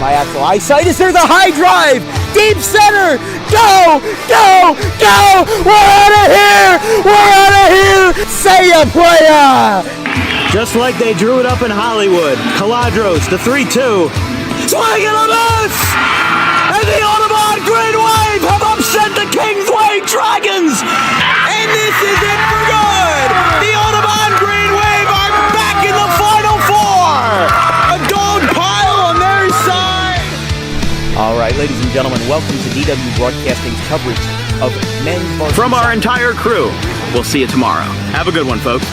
my actual eyesight is there the high drive, deep center, go, go, go, we're out of here, say ya, playa. Just like they drew it up in Hollywood, Caladros, the 3-2, swing and a miss, and the Audubon Green Wave have upset the Kingsway Dragons, and this is it for good. The Audubon Green Wave are back in the Final Four. A gold pile on their side. All right, ladies and gentlemen, welcome to DW Broadcasting's coverage of men's varsity. From our entire crew, we'll see you tomorrow. Have a good one, folks.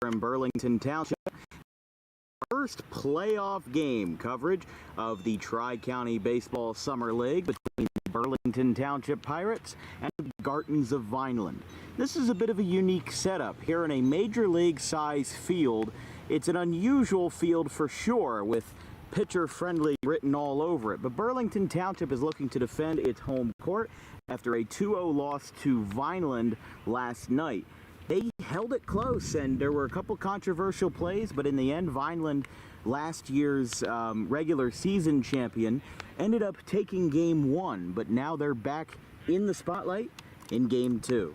In Burlington Township, first playoff game coverage of the Tri-County Baseball Summer League between the Burlington Township Pirates and the Gartons of Vineland. This is a bit of a unique setup here in a major league size field. It's an unusual field for sure, with pitcher friendly written all over it, but Burlington Township is looking to defend its home court after a 2-0 loss to Vineland last night. They held it close, and there were a couple controversial plays, but in the end, Vineland, last year's regular season champion, ended up taking Game 1, but now they're back in the spotlight in Game 2.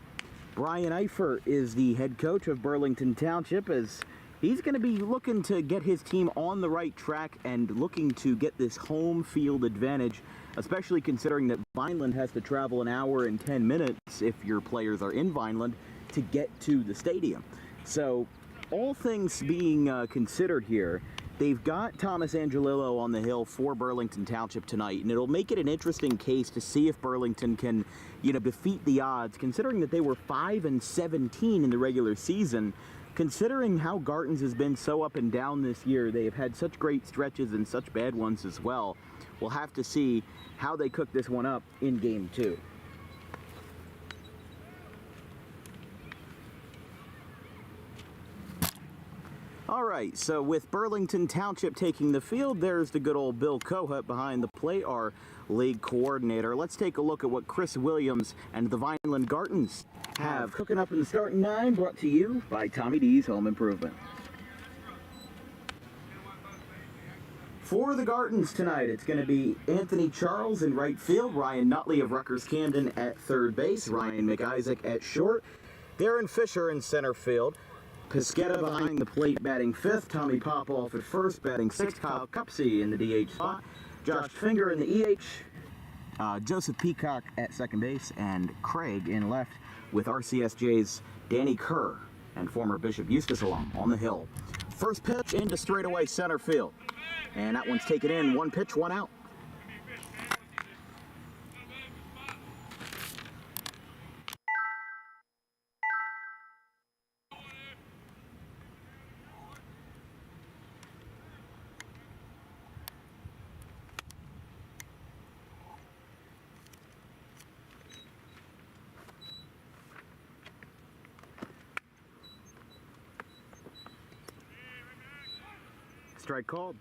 Brian Eifert is the head coach of Burlington Township, as he's going to be looking to get his team on the right track and looking to get this home field advantage, especially considering that Vineland has to travel an hour and 10 minutes if your players are in Vineland to get to the stadium. So all things being considered here, they've got Thomas Angelillo on the hill for Burlington Township tonight, and it'll make it an interesting case to see if Burlington can, defeat the odds, considering that they were 5-17 in the regular season. Considering how Garton's has been so up and down this year, they have had such great stretches and such bad ones as well. We'll have to see how they cook this one up in Game 2. All right, so with Burlington Township taking the field, there's the good old Bill Kohut behind the plate, our league coordinator. Let's take a look at what Chris Williams and the Vineland Gartons have cooking up in the starting nine, brought to you by Tommy D's Home Improvement. For the Gartons tonight, it's going to be Anthony Charles in right field, Ryan Nutley of Rutgers Camden at third base, Ryan McIsaac at short, Darren Fisher in center field, Piscetta behind the plate batting fifth, Tommy Popoff at first batting sixth, Kyle Cupsey in the DH spot, Josh Finger in the EH, Joseph Peacock at second base, and Craig in left, with RCSJ's Danny Kerr and former Bishop Eustace alum on the hill. First pitch into straightaway center field, and that one's taken in, one pitch, one out. Strike called.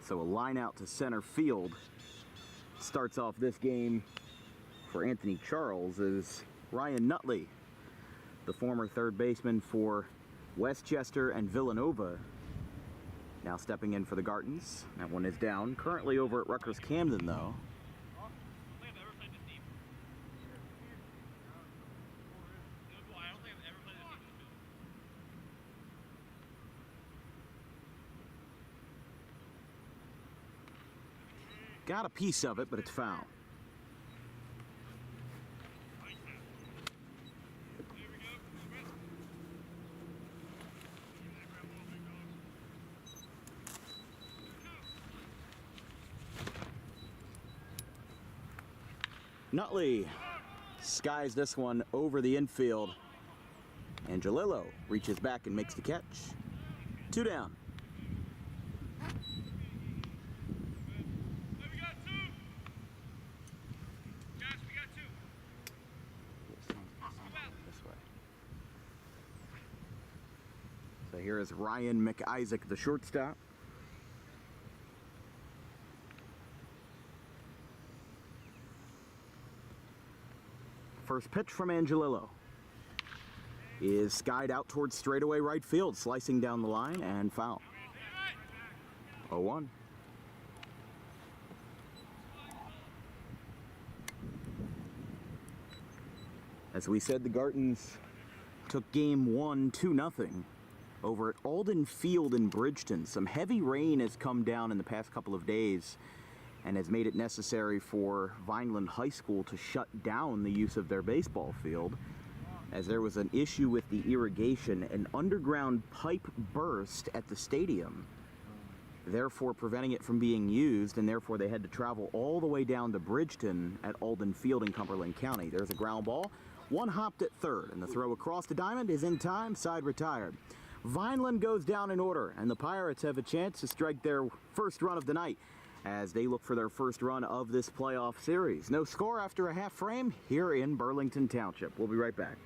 So a line out to center field starts off this game for Anthony Charles is Ryan Nutley, the former third baseman for Westchester and Villanova, now stepping in for the Gartons. That one is down. Currently over at Rutgers Camden, though. Got a piece of it, but it's foul. Nutley skies this one over the infield. Angelillo reaches back and makes the catch. 2 down. So here is Ryan McIsaac, the shortstop. First pitch from Angelillo is skied out towards straightaway right field, slicing down the line, and foul. 0-1. As we said, the Gartons took game 1 2-0 over at Alden Field in Bridgeton. Some heavy rain has come down in the past couple of days and has made it necessary for Vineland High School to shut down the use of their baseball field, as there was an issue with the irrigation. An underground pipe burst at the stadium, therefore preventing it from being used, and therefore they had to travel all the way down to Bridgeton at Alden Field in Cumberland County. There's a ground ball. One hopped at third, and the throw across the diamond is in time, side retired. Vineland goes down in order, and the Pirates have a chance to strike their first run of the night as they look for their first run of this playoff series. No score after a half frame here in Burlington Township. We'll be right back.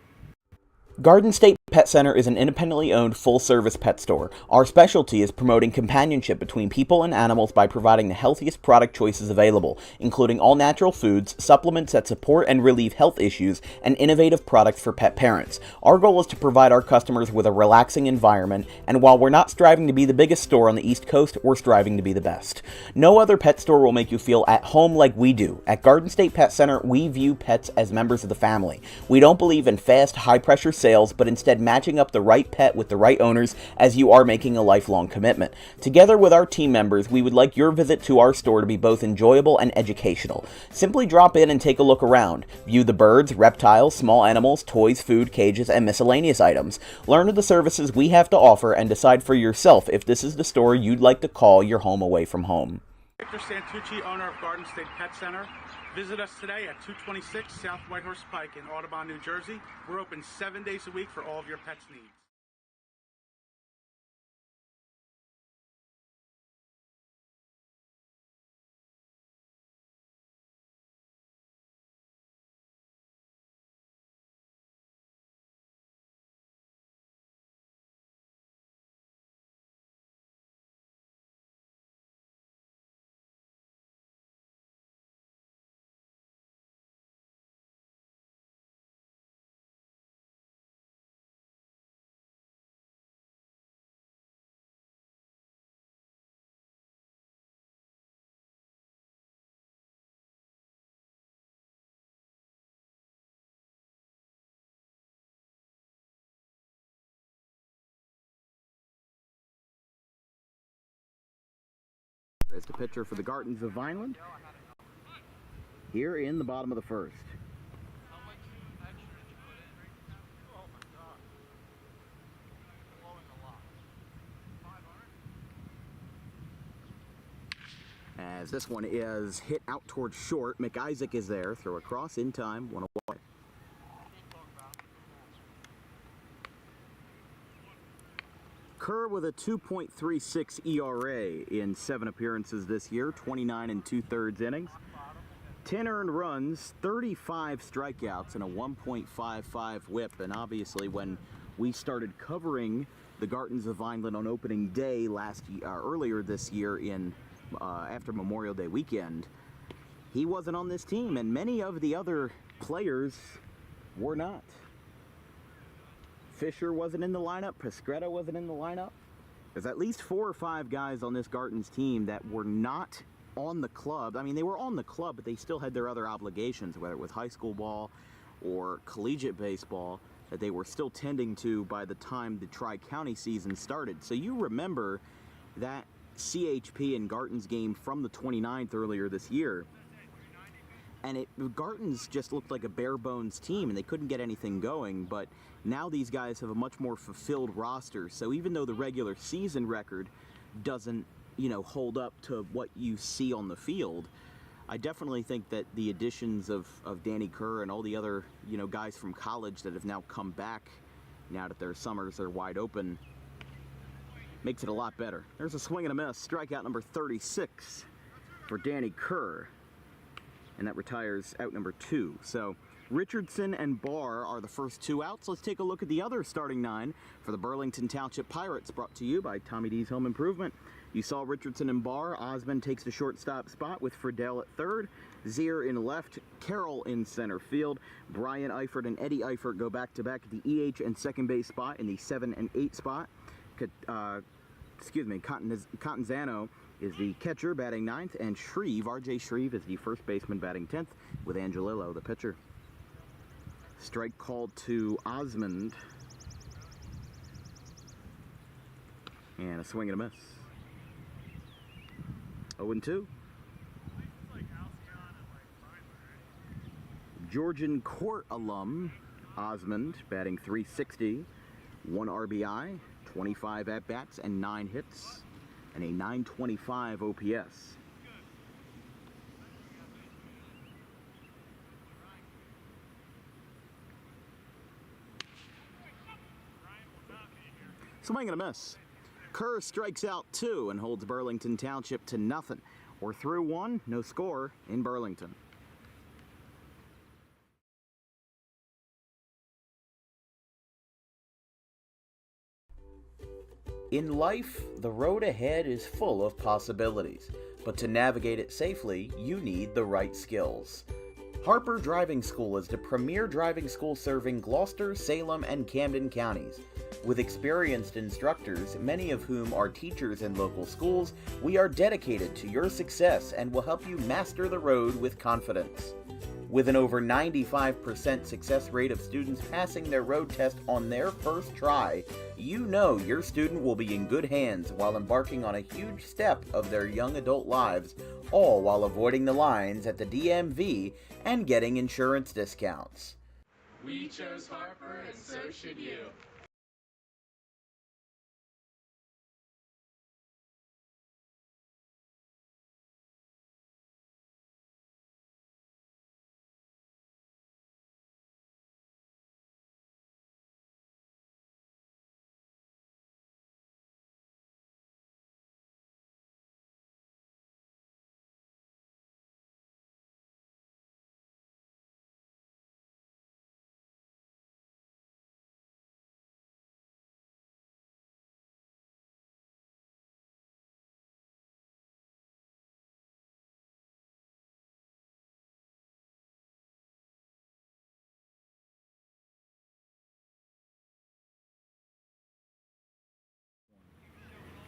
Garden State Pet Center is an independently owned full-service pet store. Our specialty is promoting companionship between people and animals by providing the healthiest product choices available, including all-natural foods, supplements that support and relieve health issues, and innovative products for pet parents. Our goal is to provide our customers with a relaxing environment, and while we're not striving to be the biggest store on the East Coast, we're striving to be the best. No other pet store will make you feel at home like we do. At Garden State Pet Center, we view pets as members of the family. We don't believe in fast, high-pressure sales, but instead matching up the right pet with the right owners, as you are making a lifelong commitment. Together with our team members, we would like your visit to our store to be both enjoyable and educational. Simply drop in and take a look around. View the birds, reptiles, small animals, toys, food, cages, and miscellaneous items. Learn of the services we have to offer and decide for yourself if this is the store you'd like to call your home away from home. Victor Santucci, owner of Garden State Pet Center. Visit us today at 226 South Whitehorse Pike in Audubon, New Jersey. We're open 7 days a week for all of your pets' needs. As the pitcher for the Gartons of Vineland, here in the bottom of the first. As this one is hit out towards short, McIsaac is there, throw across in time, 1 away. Kerr with a 2.36 ERA in 7 appearances this year, 29 2/3 innings, 10 earned runs, 35 strikeouts, and a 1.55 whip. And obviously, when we started covering the Gartons of Vineland on opening day earlier this year in after Memorial Day weekend, he wasn't on this team, and many of the other players were not. Fisher wasn't in the lineup. Piscreta wasn't in the lineup. There's at least 4 or 5 guys on this Gartons team that were not on the club. I mean, they were on the club, but they still had their other obligations, whether it was high school ball or collegiate baseball, that they were still tending to by the time the Tri-County season started. So you remember that CHP and Gartons game from the 29th earlier this year. And Gartons just looked like a bare bones team, and they couldn't get anything going. But now these guys have a much more fulfilled roster. So even though the regular season record doesn't, hold up to what you see on the field, I definitely think that the additions of Danny Kerr and all the other, guys from college that have now come back, now that their summers are wide open, makes it a lot better. There's a swing and a miss. Strikeout number 36 for Danny Kerr. And that retires out number 2. So Richardson and Barr are the first two outs. Let's take a look at the other starting nine for the Burlington Township Pirates, brought to you by Tommy D's Home Improvement. You saw Richardson and Barr. Osmond takes the shortstop spot with Friedel at third, Zier in left, Carroll in center field. Brian Eifert and Eddie Eifert go back-to-back at the EH and second base spot in the 7 and 8 spot. Contanzano is the catcher batting 9th, and R.J. Shreve is the first baseman batting 10th, with Angelillo the pitcher. Strike called to Osmond. And a swing and a miss. 0-2. Georgian Court alum Osmond batting .360, 1 RBI, 25 at-bats, and 9 hits, and a .925 OPS. Swing and a miss. Kerr strikes out 2 and holds Burlington Township to nothing. We're through 1, no score in Burlington. In life, the road ahead is full of possibilities, but to navigate it safely, you need the right skills. Harper Driving School is the premier driving school serving Gloucester, Salem, and Camden counties. With experienced instructors, many of whom are teachers in local schools, we are dedicated to your success and will help you master the road with confidence. With an over 95% success rate of students passing their road test on their first try, you know your student will be in good hands while embarking on a huge step of their young adult lives, all while avoiding the lines at the DMV and getting insurance discounts. We chose Harper, and so should you.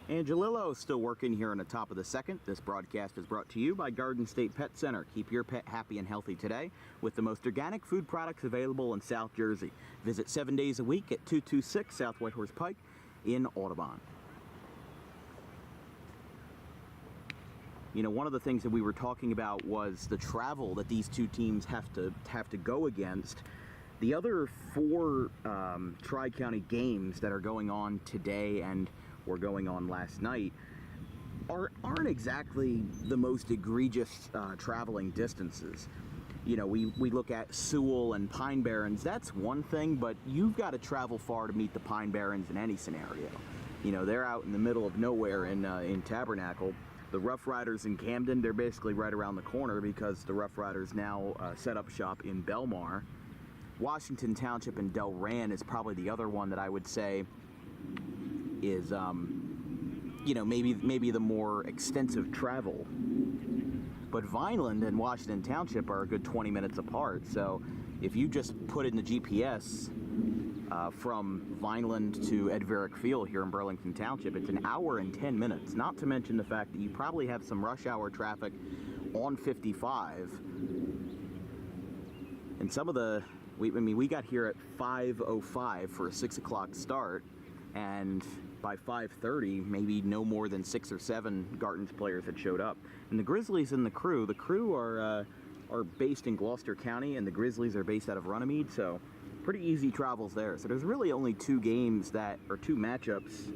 Angelillo still working here in the top of the second. This broadcast is brought to you by Garden State Pet Center. Keep your pet happy and healthy today with the most organic food products available in South Jersey. Visit 7 days a week at 226 South Whitehorse Pike in Audubon. You know, one of the things that we were talking about was the travel that these two teams have to go against. The other 4 Tri-County games that are going on today and were going on last night aren't exactly the most egregious traveling distances. You know, we look at Sewell and Pine Barrens, that's one thing, but you've got to travel far to meet the Pine Barrens in any scenario. You know, they're out in the middle of nowhere in Tabernacle. The Rough Riders in Camden, they're basically right around the corner because the Rough Riders now set up shop in Belmar. Washington Township and Delran is probably the other one that I would say is, you know, maybe the more extensive travel. But Vineland and Washington Township are a good 20 minutes apart. So if you just put in the GPS from Vineland to Ed Varick Field here in Burlington Township, it's an hour and 10 minutes. Not to mention the fact that you probably have some rush hour traffic on 55. And some of the, we got here at 5:05 for a 6 o'clock start. And by 5:30, maybe no more than 6 or 7 Garton's players had showed up. And the Grizzlies and the Crew are based in Gloucester County, and the Grizzlies are based out of Runnymede, so pretty easy travels there. So there's really only 2 games that, or 2 matchups,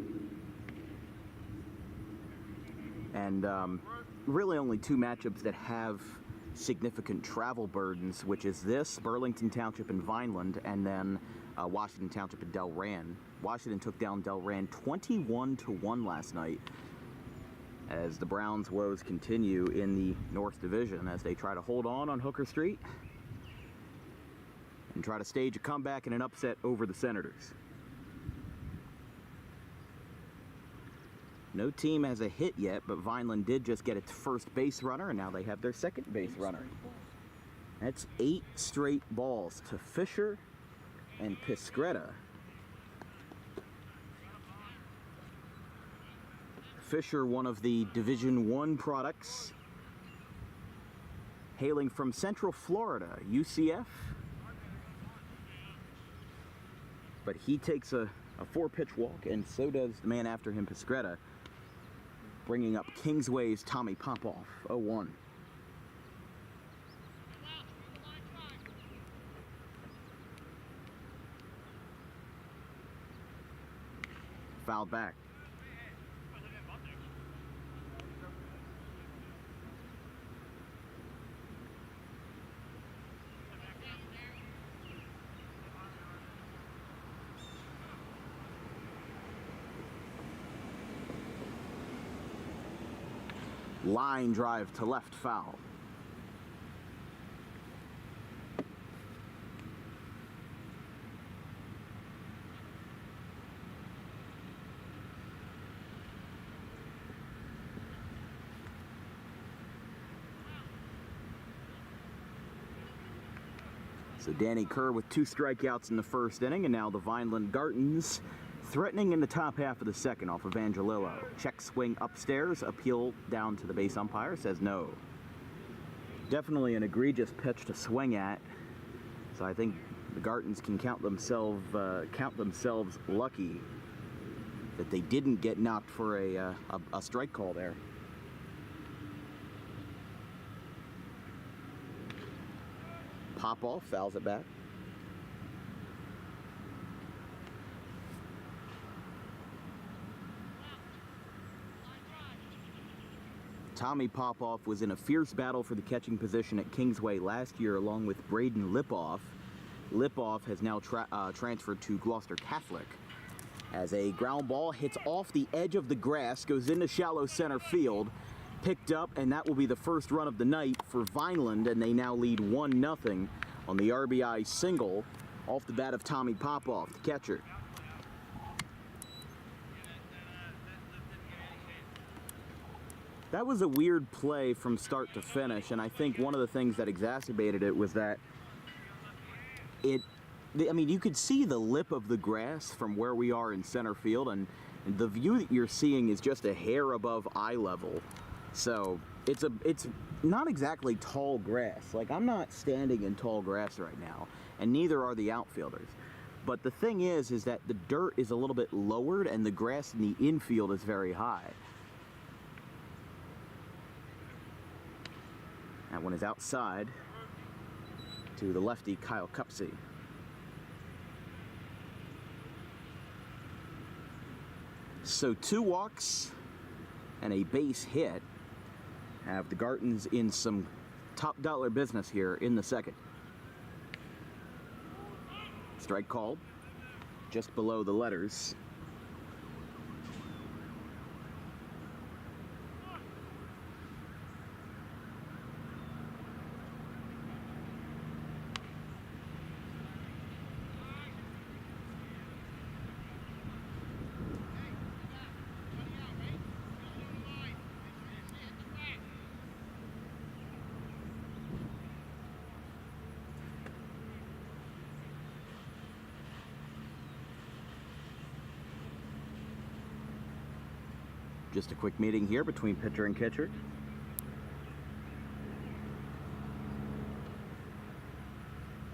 and really only 2 matchups that have significant travel burdens, which is this, Burlington Township and Vineland, and then Washington Township and Delran. Washington took down Delran 21-1 last night as the Browns' woes continue in the North Division as they try to hold on Hooker Street. and try to stage a comeback and an upset over the Senators. No team has a hit yet, but Vineland did just get its first base runner, and now they have their second base runner. That's 8 straight balls to Fisher and Piscreta. Fisher, one of the Division I products, hailing from Central Florida, UCF. But he takes a 4-pitch walk, and so does the man after him, Piscreta, bringing up Kingsway's Tommy Popoff, 0-1. Fouled back. Line drive to left, foul. So Danny Kerr with 2 strikeouts in the first inning, and now the Vineland Gartons threatening in the top half of the second off of Angelillo. Check swing upstairs, appeal down to the base umpire, says no. Definitely an egregious pitch to swing at, so I think the Gartons can count themselves lucky that they didn't get knocked for a strike call there. Popoff fouls it back. Tommy Popoff was in a fierce battle for the catching position at Kingsway last year along with Braden Lipoff. Lipoff has now transferred to Gloucester Catholic. As a ground ball hits off the edge of the grass, goes into shallow center field, picked up, and that will be the first run of the night for Vineland, and they now lead 1-0 on the RBI single off the bat of Tommy Popoff, the catcher. That was a weird play from start to finish, and I think one of the things that exacerbated it was that you could see the lip of the grass from where we are in center field, and the view that you're seeing is just a hair above eye level. So it's not exactly tall grass. Like, I'm not standing in tall grass right now, and neither are the outfielders. But the thing is that the dirt is a little bit lowered, and the grass in the infield is very high. That one is outside to the lefty, Kyle Cupsey. So 2 walks and a base hit have the Gartons in some top dollar business here in the second. Strike called just below the letters. Just a quick meeting here between pitcher and catcher.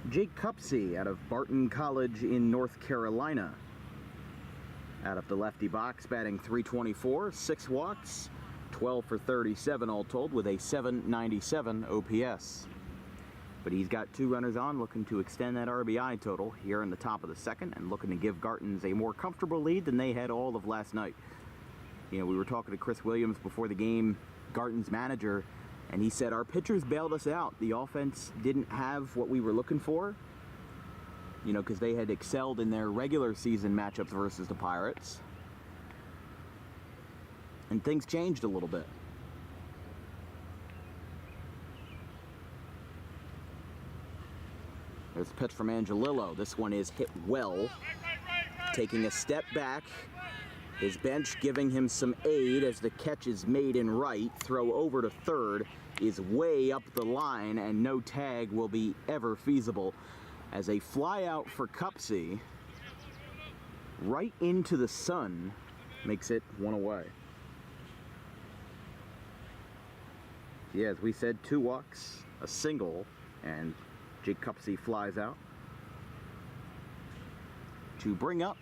Jake Cupsey out of Barton College in North Carolina. Out of the lefty box, batting .324, 6 walks, 12 for 37 all told, with a .797 OPS. But he's got 2 runners on, looking to extend that RBI total here in the top of the second, and looking to give Gartons a more comfortable lead than they had all of last night. You know, we were talking to Chris Williams before the game, Garton's manager, and he said, our pitchers bailed us out. The offense didn't have what we were looking for, you know, because they had excelled in their regular season matchups versus the Pirates. And things changed a little bit. There's a pitch from Angelillo. This one is hit well. Taking a step back. His bench giving him some aid as the catch is made in right. Throw over to third is way up the line, and no tag will be ever feasible. As a fly out for Cupsey, right into the sun, makes it one away. Yeah, as we said, 2 walks, a single, and Jake Cupsey flies out. To bring up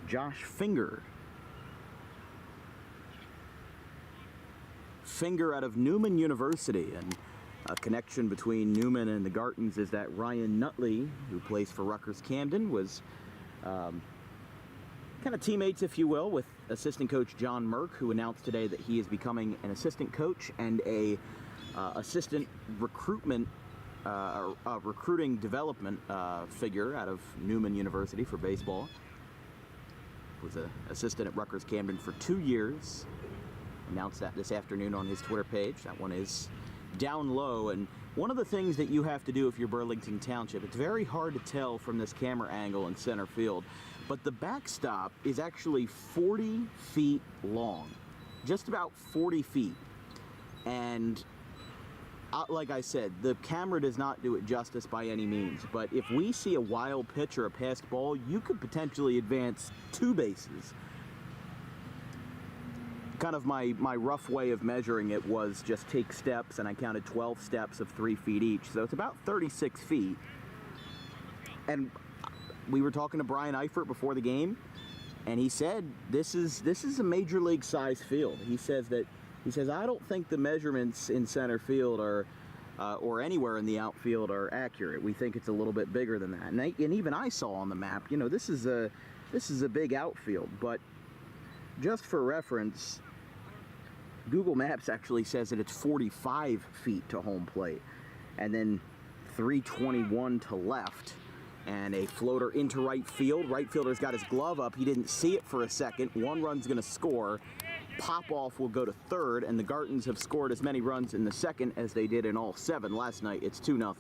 Josh Finger. Finger out of Newman University, and a connection between Newman and the Gartons is that Ryan Nutley, who plays for Rutgers Camden, was kind of teammates, if you will, with assistant coach John Merck, who announced today that he is becoming an assistant coach and a assistant recruitment recruiting development figure out of Newman University for baseball. Was an assistant at Rutgers Camden for 2 years. Announced that this afternoon on his Twitter page. That one is down low, and one of the things that you have to do if you're Burlington Township, it's very hard to tell from this camera angle in center field, but the backstop is actually 40 feet long, just about 40 feet. And like I said, the camera does not do it justice by any means, but if we see a wild pitch or a passed ball, you could potentially advance 2 bases. Kind of my rough way of measuring it was just take steps, and I counted 12 steps of 3 feet each, so it's about 36 feet. And we were talking to Brian Eifert before the game, and he said this is a major league size field. He says I don't think the measurements in center field are or anywhere in the outfield are accurate. We think it's a little bit bigger than that. And even I saw on the map, you know, this is a big outfield, but just for reference, Google Maps actually says that it's 45 feet to home plate, and then 321 to left, and a floater into right field. Right fielder's got his glove up. He didn't see it for a second. 1 run's going to score. Pop-off will go to third, and the Gartons have scored as many runs in the second as they did in all 7 last night. It's 2-0.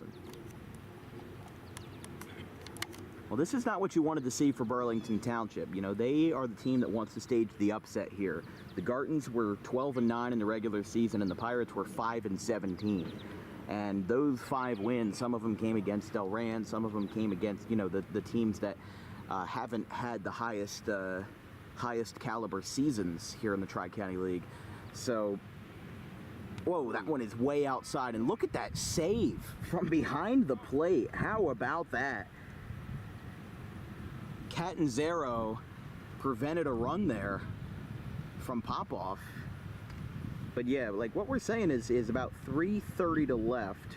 Well, this is not what you wanted to see for Burlington Township. You know, they are the team that wants to stage the upset here. The Gartons were 12-9 in the regular season, and the Pirates were 5-17. And those 5 wins, some of them came against Del Rand, some of them came against, you know, the teams that haven't had the highest caliber seasons here in the Tri-County League. So, whoa, that one is way outside. And look at that save from behind the plate. How about that? Catanzaro prevented a run there from Popoff. But yeah, like what we're saying is about 330 to left.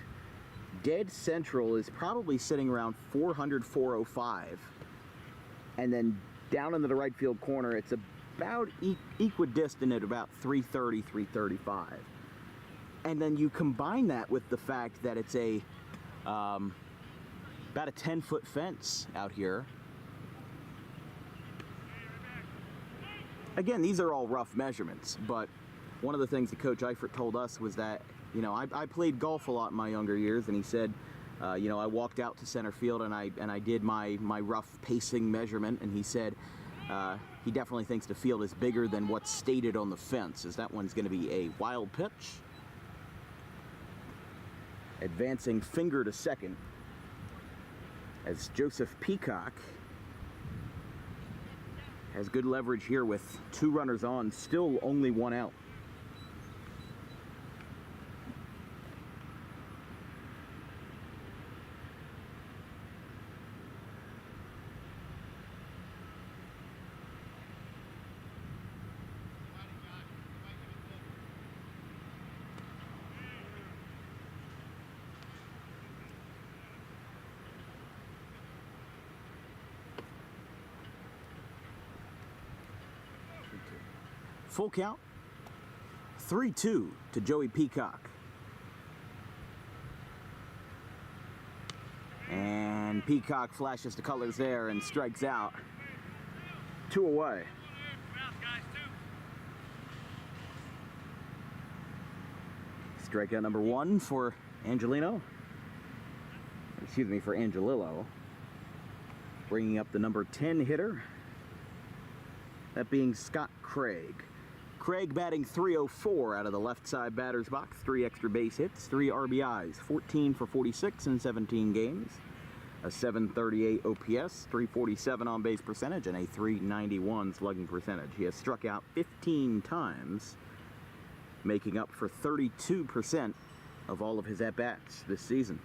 Dead central is probably sitting around 400, 405. And then down into the right field corner, it's about equidistant at about 330, 335. And then you combine that with the fact that it's about a 10-foot fence out here. Again, these are all rough measurements, but one of the things that Coach Eifert told us was that, you know, I played golf a lot in my younger years, and he said, you know, I walked out to center field and I did my rough pacing measurement, and he said he definitely thinks the field is bigger than what's stated on the fence, as that one's going to be a wild pitch. Advancing Finger to second as Joseph Peacock has good leverage here with 2 runners on, still only 1 out. Full count, 3-2 to Joey Peacock. And Peacock flashes the colors there and strikes out. 2 away. Strikeout number 1 for Angelino. for Angelillo. Bringing up the number 10 hitter, that being Scott Craig. Craig batting .304 out of the left side batter's box, 3 extra base hits, 3 RBIs, 14 for 46 in 17 games, a .738 OPS, .347 on base percentage, and a .391 slugging percentage. He has struck out 15 times, making up for 32% of all of his at-bats this season.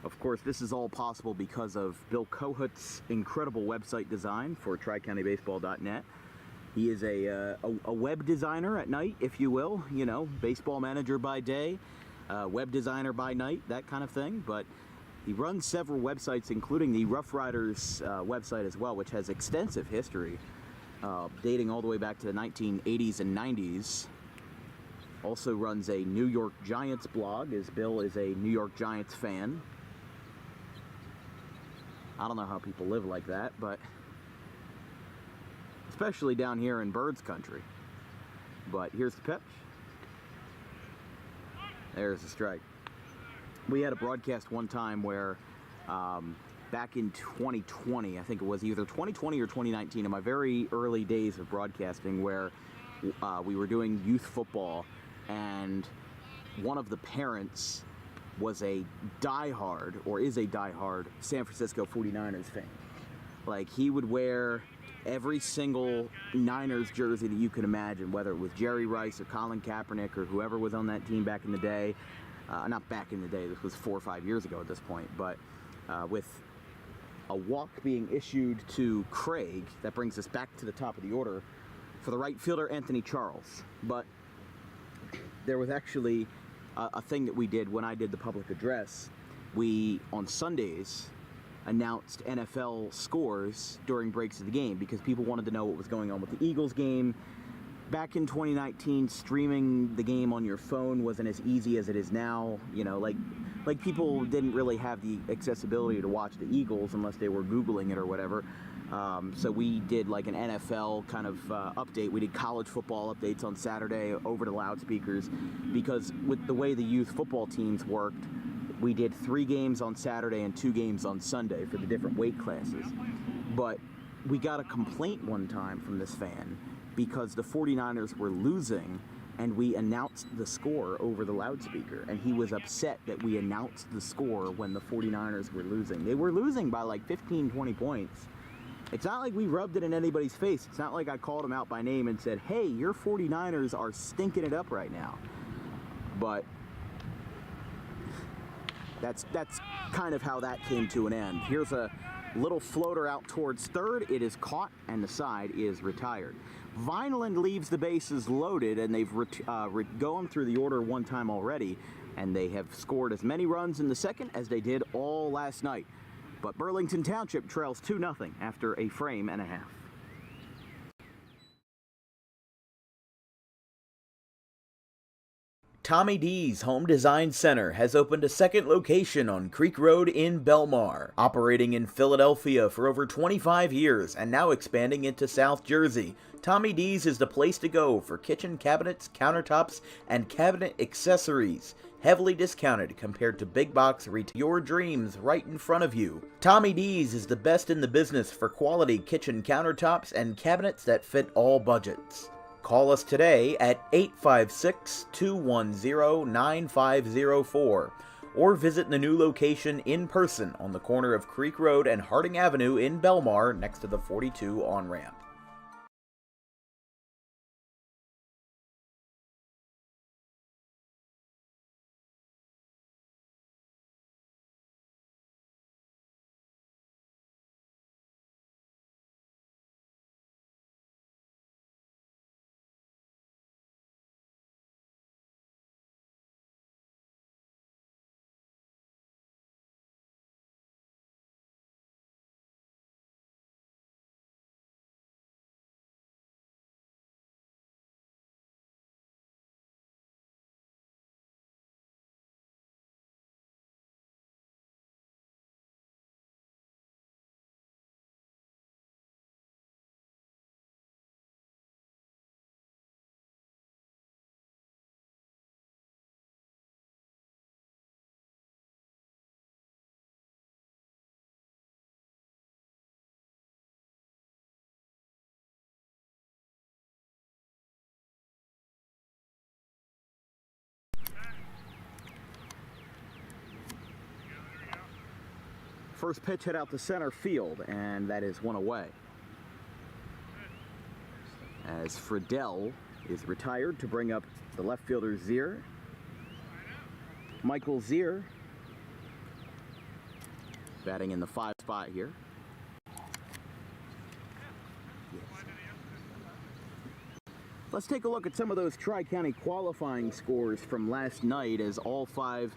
Of course, this is all possible because of Bill Kohut's incredible website design for TriCountyBaseball.net. He is a web designer at night, if you will. You know, baseball manager by day, web designer by night, that kind of thing. But he runs several websites, including the Rough Riders website as well, which has extensive history, dating all the way back to the 1980s and 90s. Also runs a New York Giants blog, as Bill is a New York Giants fan. I don't know how people live like that, but especially down here in Birds country. But here's the pitch. There's the strike. We had a broadcast one time where back in 2020, I think it was either 2020 or 2019, in my very early days of broadcasting, where we were doing youth football, and one of the parents was a diehard, or is a diehard, San Francisco 49ers fan. Like, he would wear every single Niners jersey that you could imagine, whether it was Jerry Rice or Colin Kaepernick or whoever was on that team back in the day. Not back in the day, this was 4 or 5 years ago at this point, but with a walk being issued to Craig, that brings us back to the top of the order for the right fielder, Anthony Charles. But there was actually a thing that we did when I did the public address. We, on Sundays, announced NFL scores during breaks of the game because people wanted to know what was going on with the Eagles game. Back in 2019, streaming the game on your phone wasn't as easy as it is now. You know, like people didn't really have the accessibility to watch the Eagles unless they were Googling it or whatever. So we did like an NFL kind of update. We did college football updates on Saturday over the loudspeakers, because with the way the youth football teams worked, we did 3 games on Saturday and 2 games on Sunday for the different weight classes. But we got a complaint one time from this fan because the 49ers were losing, and we announced the score over the loudspeaker, and he was upset that we announced the score when the 49ers were losing. They were losing by like 15, 20 points. It's not like we rubbed it in anybody's face. It's not like I called him out by name and said, hey, your 49ers are stinking it up right now. But that's kind of how that came to an end. Here's a little floater out towards third. It is caught, and the side is retired. Vineland leaves the bases loaded, and they've gone through the order one time already, and they have scored as many runs in the second as they did all last night. But Burlington Township trails 2-0 after a frame and a half. Tommy D's Home Design Center has opened a second location on Creek Road in Belmar, operating in Philadelphia for over 25 years and now expanding into South Jersey. Tommy D's is the place to go for kitchen cabinets, countertops, and cabinet accessories. Heavily discounted compared to big box retail. Your dreams right in front of you. Tommy D's is the best in the business for quality kitchen countertops and cabinets that fit all budgets. Call us today at 856-210-9504 or visit the new location in person on the corner of Creek Road and Harding Avenue in Belmar next to the 42 on-ramp. First pitch hit out to center field, and that is one away. As Friedel is retired to bring up the left fielder Zier. Michael Zier batting in the 5 spot here. Let's take a look at some of those Tri-County qualifying scores from last night as all 5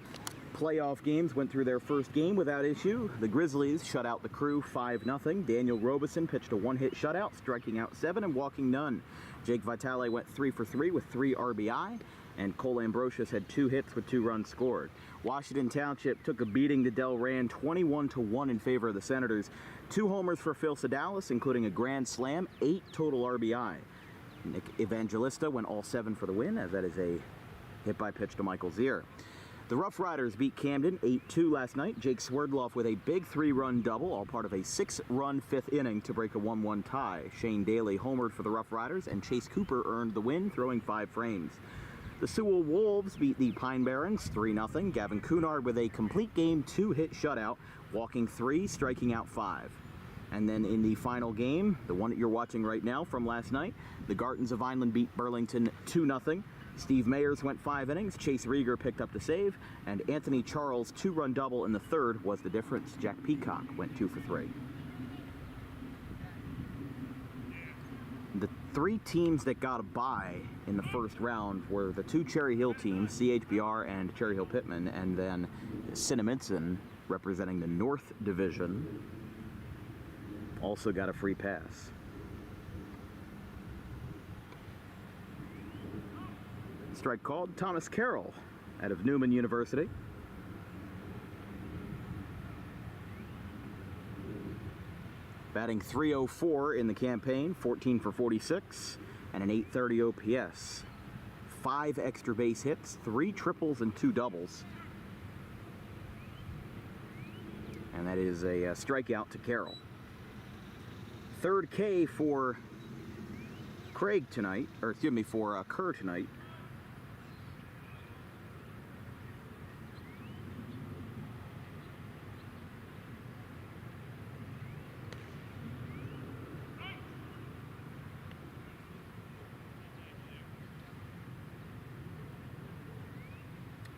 playoff games went through their first game without issue. The Grizzlies shut out the Crew 5-0. Daniel Robeson pitched a 1-hit shutout, striking out 7 and walking none. Jake Vitale went 3 for 3 with 3 RBI, and Cole Ambrosius had 2 hits with 2 runs scored. Washington Township took a beating to Delran 21-1 in favor of the Senators. 2 homers for Phil Sedalis, including a grand slam, 8 total RBI. Nick Evangelista went all 7 for the win, as that is a hit by pitch to Michael Zier. The Rough Riders beat Camden 8-2 last night. Jake Swerdloff with a big 3-run double, all part of a 6-run 5th inning to break a 1-1 tie. Shane Daly homered for the Rough Riders, and Chase Cooper earned the win, throwing 5 frames. The Sewell Wolves beat the Pine Barrens 3-0. Gavin Cunard with a complete game 2-hit shutout, walking 3, striking out 5. And then in the final game, the one that you're watching right now from last night, the Gartons of Vineland beat Burlington 2-0. Steve Mayers went 5 innings, Chase Rieger picked up the save, and Anthony Charles' 2-run double in the 3rd was the difference. Jack Peacock went 2 for 3. The 3 teams that got a bye in the first round were the 2 Cherry Hill teams, CHBR and Cherry Hill Pittman, and then Cinnaminson, representing the North Division, also got a free pass. Strike called. Thomas Carroll out of Newman University. Batting .304 in the campaign, 14 for 46, and an .830 OPS. 5 extra base hits, 3 triples and 2 doubles. And that is a strikeout to Carroll. 3rd K for Craig tonight, or excuse me, for Kerr tonight.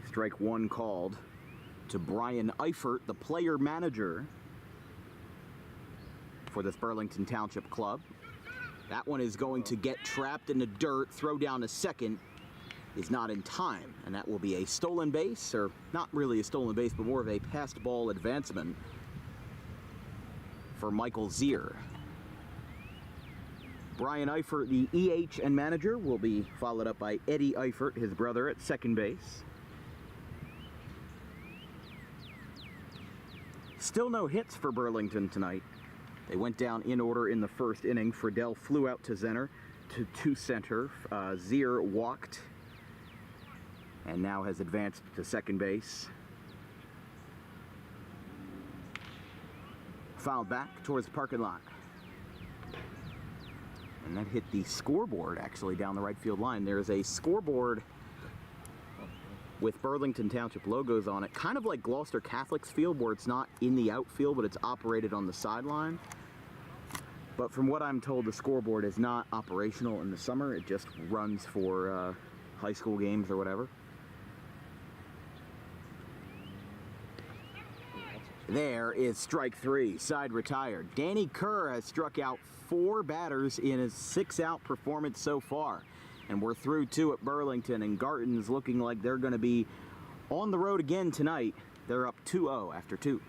Strike 1 called to Brian Eifert, the player manager for this Burlington Township club. That one is going to get trapped in the dirt. Throw down to second is not in time, and that will be a stolen base, or not really a stolen base, but more of a passed ball advancement for Michael Zier. Brian Eifert, the EH and manager, will be followed up by Eddie Eifert, his brother, at second base. Still no hits for Burlington tonight. They went down in order in the first inning. Friedel flew out to center. Zier walked and now has advanced to second base. Fouled back towards the parking lot. And that hit the scoreboard actually down the right field line. There's a scoreboard with Burlington Township logos on it, kind of like Gloucester Catholic's field, where it's not in the outfield, but it's operated on the sideline. But from what I'm told, the scoreboard is not operational in the summer. It just runs for high school games or whatever. There is strike 3, side retired. Danny Kerr has struck out 4 batters in his 6-out performance so far. And we're through 2 at Burlington, and Garton's looking like they're going to be on the road again tonight. They're up 2-0 after 2.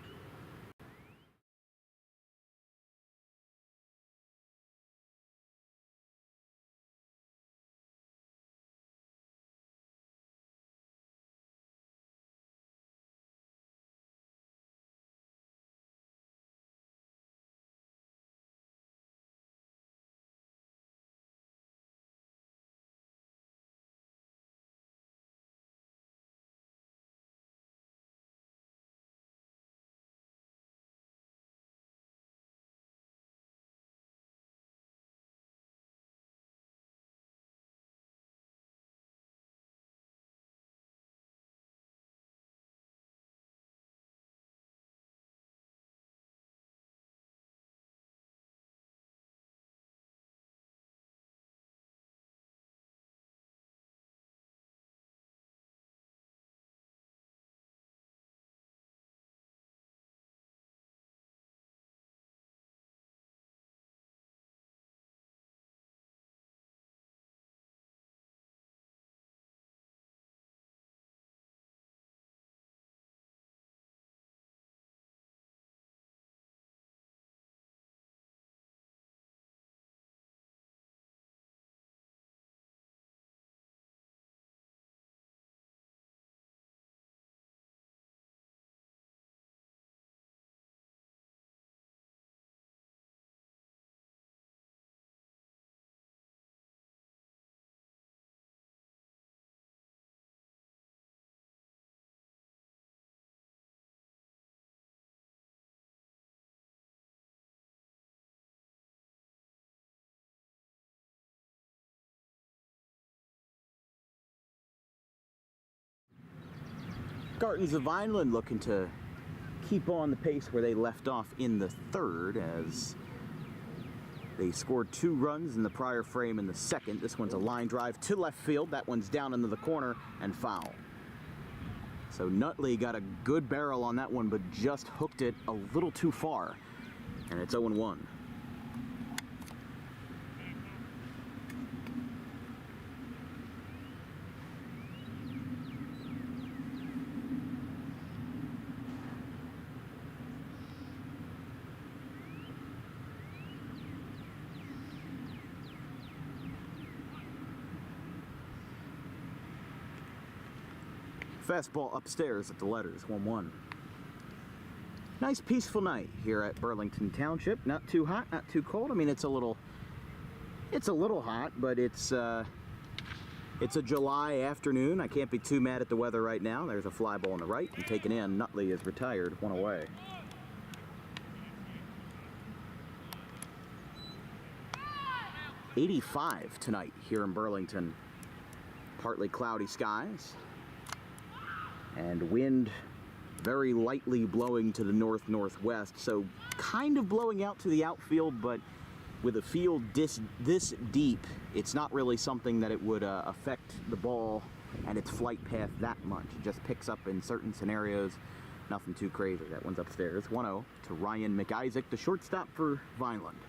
Garton's of Vineland looking to keep on the pace where they left off in the third, as they scored 2 runs in the prior frame in the second. This one's a line drive to left field. That one's down into the corner and foul. So Nutley got a good barrel on that one, but just hooked it a little too far. And it's 0-1. Fastball upstairs at the letters, 1-1. Nice peaceful night here at Burlington Township. Not too hot, not too cold. I mean, it's a little hot, but it's a July afternoon. I can't be too mad at the weather right now. There's a fly ball on the right and taken in. Nutley is retired, 1 away. '85 tonight here in Burlington. Partly cloudy skies. And wind very lightly blowing to the north-northwest, so kind of blowing out to the outfield, but with a field this deep, it's not really something that it would affect the ball and its flight path that much. It just picks up in certain scenarios. Nothing too crazy. That one's upstairs. 1-0 to Ryan McIsaac, the shortstop for Vineland.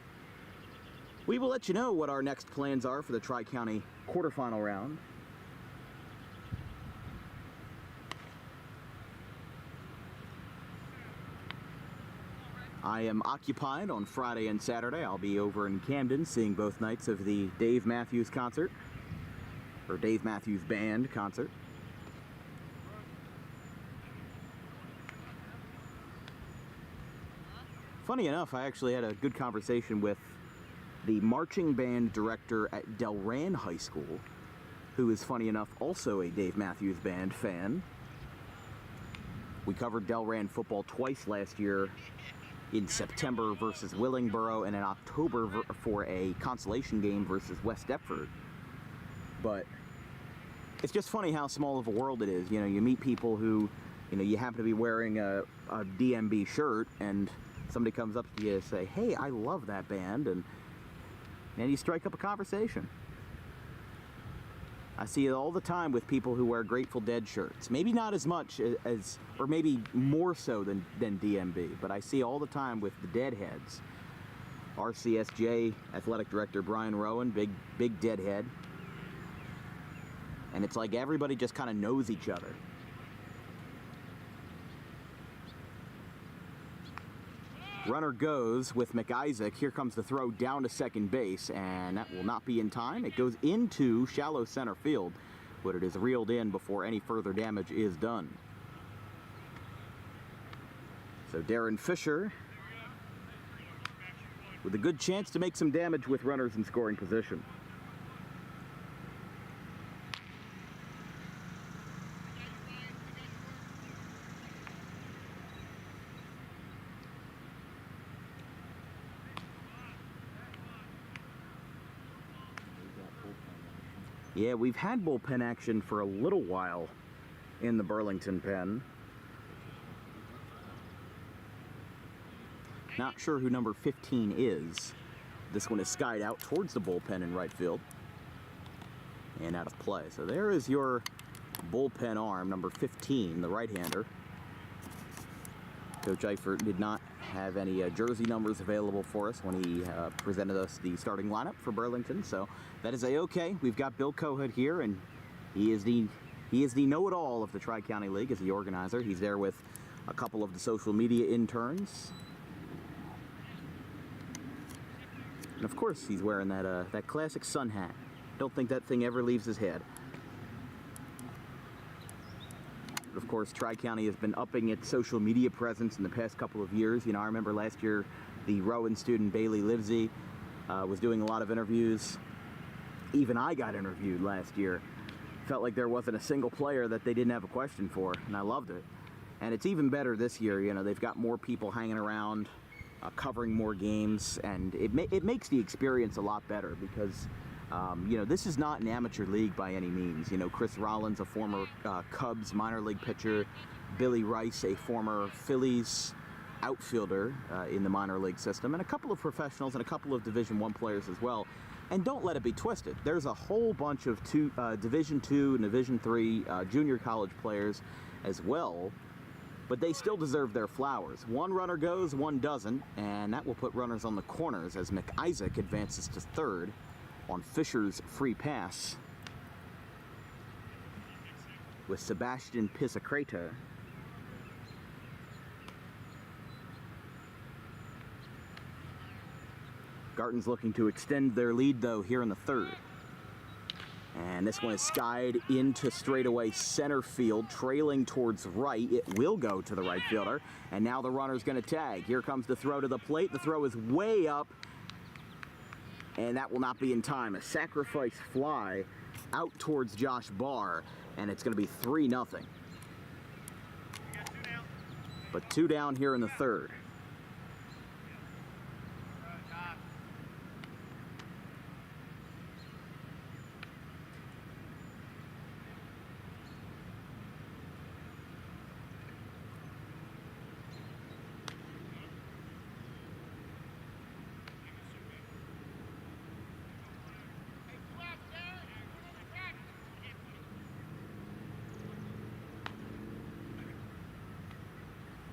We will let you know what our next plans are for the Tri-County quarterfinal round. I am occupied on Friday and Saturday. I'll be over in Camden seeing both nights of the Dave Matthews concert, or Dave Matthews Band concert. Funny enough, I actually had a good conversation with the marching band director at Delran High School, who is, funny enough, also a Dave Matthews Band fan. We covered Delran football twice last year, in September versus Willingboro and in October for a consolation game versus West Deptford. But it's just funny how small of a world it is. You know, you meet people who, you know, you happen to be wearing a DMB shirt and somebody comes up to you and say, hey, I love that band, and you strike up a conversation. I see it all the time with people who wear Grateful Dead shirts. Maybe not as much as, or maybe more so than DMB, but I see all the time with the Deadheads. RCSJ Athletic Director Brian Rowan, big Deadhead. And it's like everybody just kind of knows each other. Runner goes with McIsaac. Here comes the throw down to second base, and that will not be in time. It goes into shallow center field, but it is reeled in before any further damage is done. So Darren Fisher with a good chance to make some damage with runners in scoring position. Yeah, we've had bullpen action for a little while in the Burlington pen. Not sure who number 15 is. This one is skied out towards the bullpen in right field and out of play. So there is your bullpen arm, number 15, the right-hander. Coach Eifert did not have any jersey numbers available for us when he presented us the starting lineup for Burlington, so that is a-okay. We've got Bill Cohood here, and he is the know-it-all of the Tri-County League as the organizer. He's there with a couple of the social media interns, and of course he's wearing that classic sun hat. Don't think that thing ever leaves his head. Of course, Tri-County has been upping its social media presence in the past couple of years. You know, I remember last year the Rowan student Bailey Livesey was doing a lot of interviews. Even I got interviewed last year. Felt like there wasn't a single player that they didn't have a question for, and I loved it. And it's even better this year. You know, they've got more people hanging around, covering more games, and it makes the experience a lot better because This is not an amateur league by any means. Chris Rollins, a former Cubs minor league pitcher, Billy Rice, a former Phillies outfielder in the minor league system, and a couple of professionals and a couple of Division I players as well. And don't let it be twisted. There's a whole bunch of Division II and Division III junior college players as well, but they still deserve their flowers. One runner goes, one doesn't, and that will put runners on the corners as McIsaac advances to third on Fisher's free pass with Sebastian Pisacreta. Garton's looking to extend their lead, though, here in the third. And this one is skied into straightaway center field, trailing towards right. It will go to the right fielder, and now the runner's going to tag. Here comes the throw to the plate. The throw is way up, and that will not be in time. A sacrifice fly out towards Josh Barr, and it's going to be 3-0. But 2 down here in the third.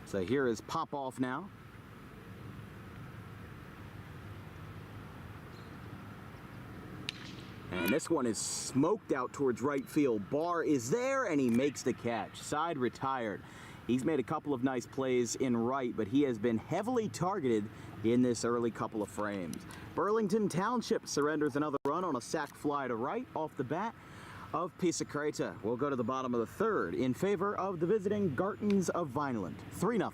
So here is Popoff now. And this one is smoked out towards right field. Barr is there, and he makes the catch. Side retired. He's made a couple of nice plays in right, but he has been heavily targeted in this early couple of frames. Burlington Township surrenders another run on a sac fly to right off the bat of Pisacreta. We'll go to the bottom of the third in favor of the visiting Gartons of Vineland. 3-0.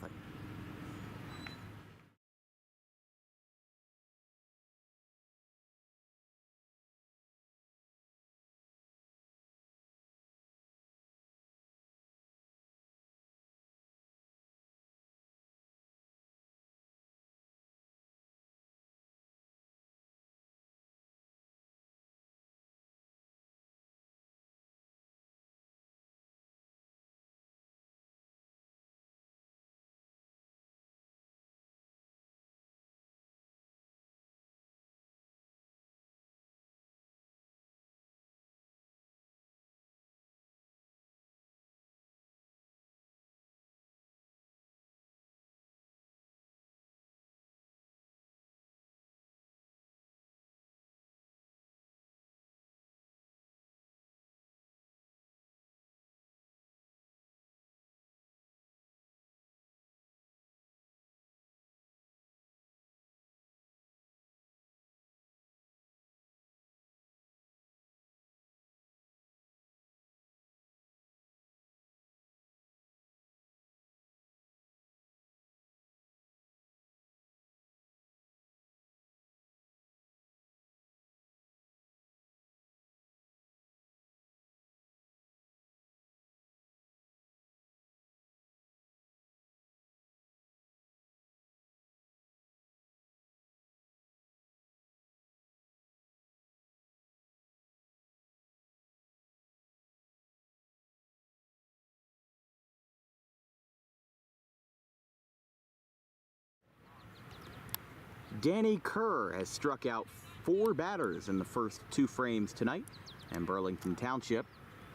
Danny Kerr has struck out 4 batters in the first 2 frames tonight, and Burlington Township,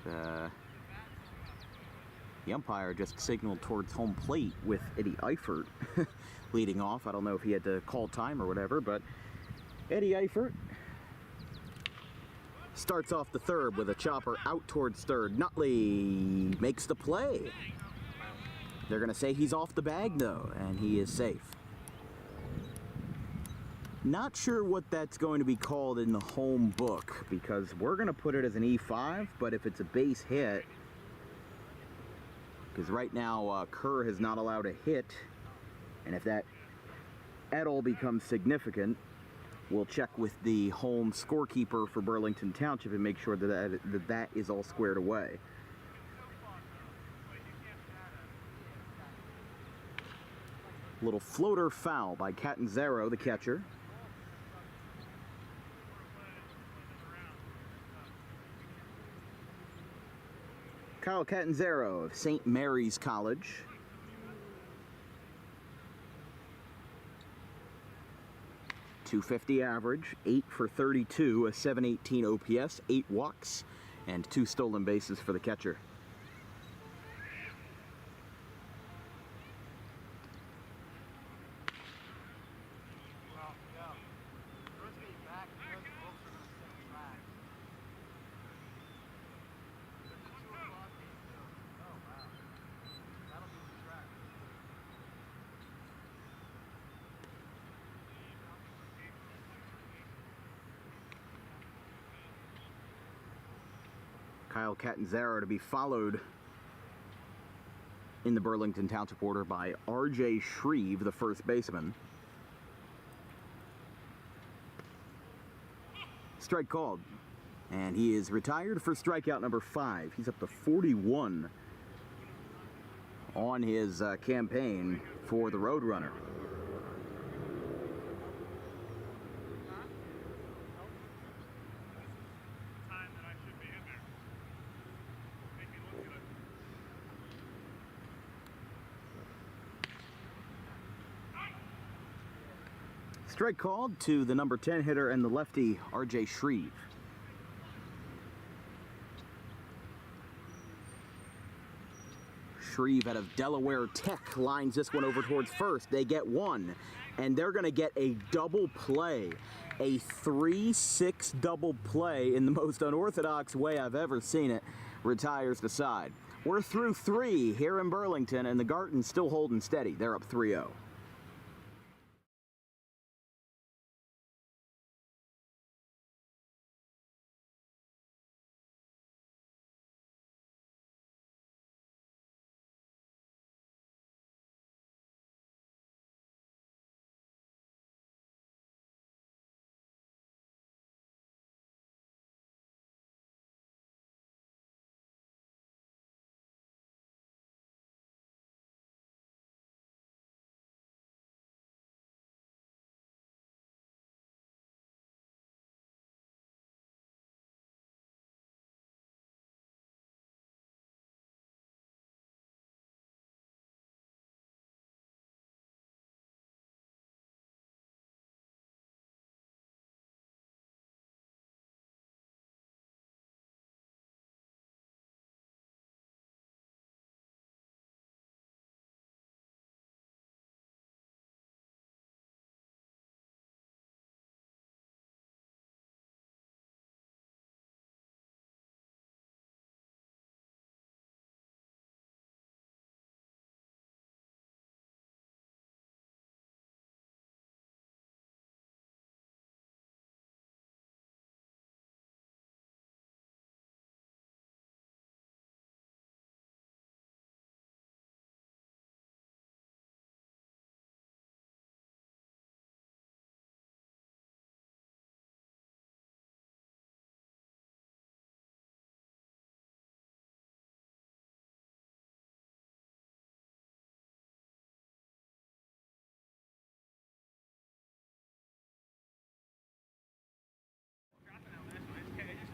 the umpire just signaled towards home plate with Eddie Eifert leading off. I don't know if he had to call time or whatever, but Eddie Eifert starts off the third with a chopper out towards third. Nutley makes the play. They're going to say he's off the bag, though, and he is safe. Not sure what that's going to be called in the home book, because we're going to put it as an E5, but if it's a base hit, because right now Kerr has not allowed a hit, and if that at all becomes significant, we'll check with the home scorekeeper for Burlington Township and make sure that is all squared away. Little floater foul by Catanzaro, the catcher. Kyle Catanzaro of St. Mary's College. .250 average, 8 for 32, a 718 OPS, 8 walks, and 2 stolen bases for the catcher. Kyle Catanzaro to be followed in the Burlington Township order by R.J. Shreve, the first baseman. Strike called, and he is retired for strikeout number 5. He's up to 41 on his campaign for the Roadrunner. Strike called to the number 10 hitter and the lefty, R.J. Shreve. Shreve out of Delaware Tech lines this one over towards first. They get one, and they're going to get a double play. A 3-6 double play in the most unorthodox way I've ever seen it. Retires the side. We're through 3 here in Burlington, and the Garton's still holding steady. They're up 3-0.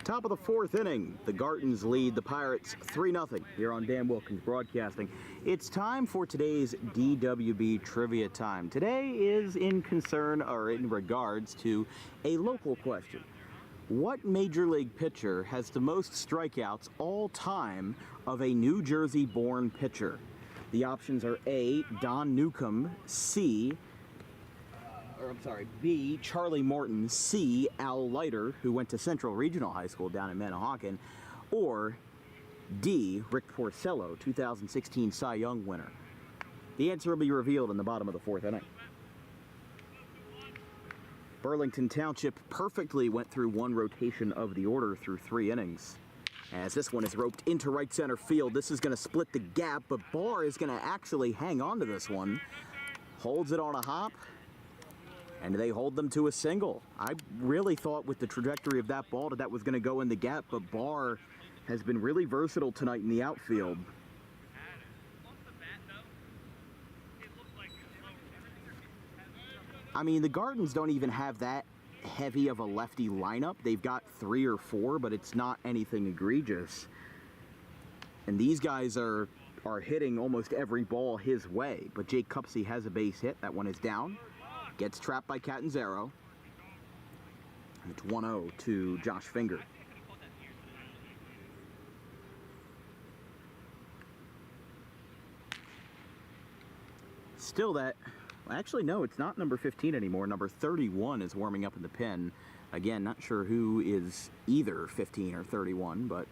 Top of the 4th inning, the Gartons lead the Pirates 3-0 here on Dan Wilkins Broadcasting. It's time for today's DWB Trivia Time. Today is in regards to a local question. What Major League pitcher has the most strikeouts all time of a New Jersey-born pitcher? The options are A, Don Newcomb, B, Charlie Morton, C, Al Leiter, who went to Central Regional High School down in Manahawkin, or D, Rick Porcello, 2016 Cy Young winner. The answer will be revealed in the bottom of the 4th inning. Burlington Township perfectly went through one rotation of the order through 3 innings. As this one is roped into right center field, this is going to split the gap, but Barr is going to actually hang on to this one. Holds it on a hop, and they hold them to a single. I really thought with the trajectory of that ball that was going to go in the gap, but Barr has been really versatile tonight in the outfield. I mean, the Gartons don't even have that heavy of a lefty lineup. They've got 3 or 4, but it's not anything egregious. And these guys are hitting almost every ball his way. But Jake Cupsey has a base hit. That one is down. Gets trapped by Catanzaro. And it's 1-0 to Josh Finger. Still that, actually no, it's not number 15 anymore. Number 31 is warming up in the pen. Again, not sure who is either 15 or 31, but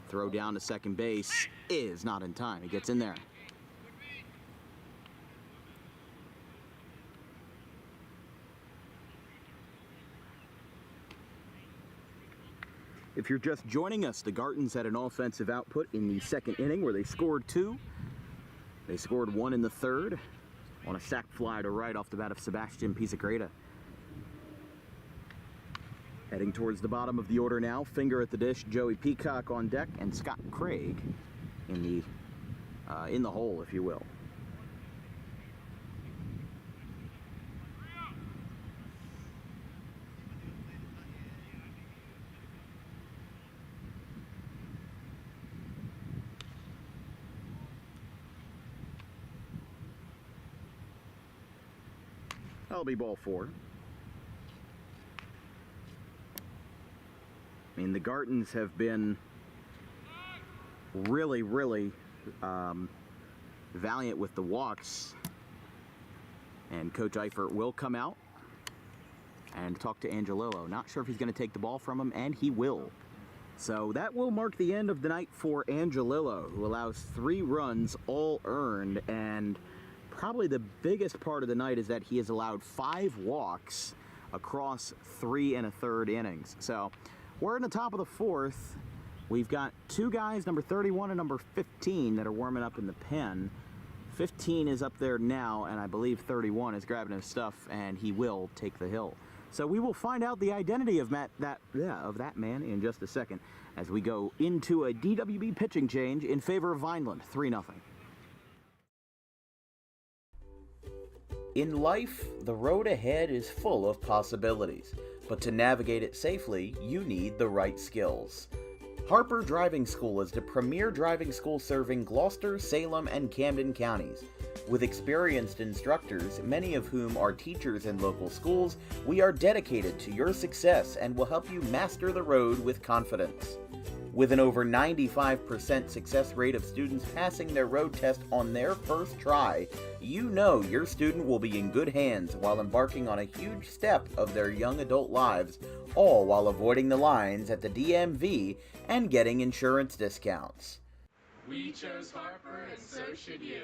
throw down to second base is not in time. He gets in there. If you're just joining us, the Gartons had an offensive output in the second inning where they scored 2. They scored 1 in the third on a sac fly to right off the bat of Sebastian Pizzigreda. Heading towards the bottom of the order now. Finger at the dish, Joey Peacock on deck, and Scott Craig in the hole, if you will. That'll be ball 4. I mean, the Gartons have been really valiant with the walks. And Coach Eifert will come out and talk to Angelillo. Not sure if he's going to take the ball from him, and he will. So that will mark the end of the night for Angelillo, who allows 3 runs, all earned, and probably the biggest part of the night is that he has allowed 5 walks across 3 1/3 innings. So we're in the top of the 4th. We've got 2 guys, number 31 and number 15, that are warming up in the pen. 15 is up there now, and I believe 31 is grabbing his stuff, and he will take the hill. So we will find out the identity of that man in just a second as we go into a DWB pitching change in favor of Vineland, 3-0. In life, the road ahead is full of possibilities, but to navigate it safely, you need the right skills. Harper Driving School is the premier driving school serving Gloucester, Salem, and Camden counties. With experienced instructors, many of whom are teachers in local schools, we are dedicated to your success and will help you master the road with confidence. With an over 95% success rate of students passing their road test on their first try, you know your student will be in good hands while embarking on a huge step of their young adult lives, all while avoiding the lines at the DMV and getting insurance discounts. We chose Harper, and so should you.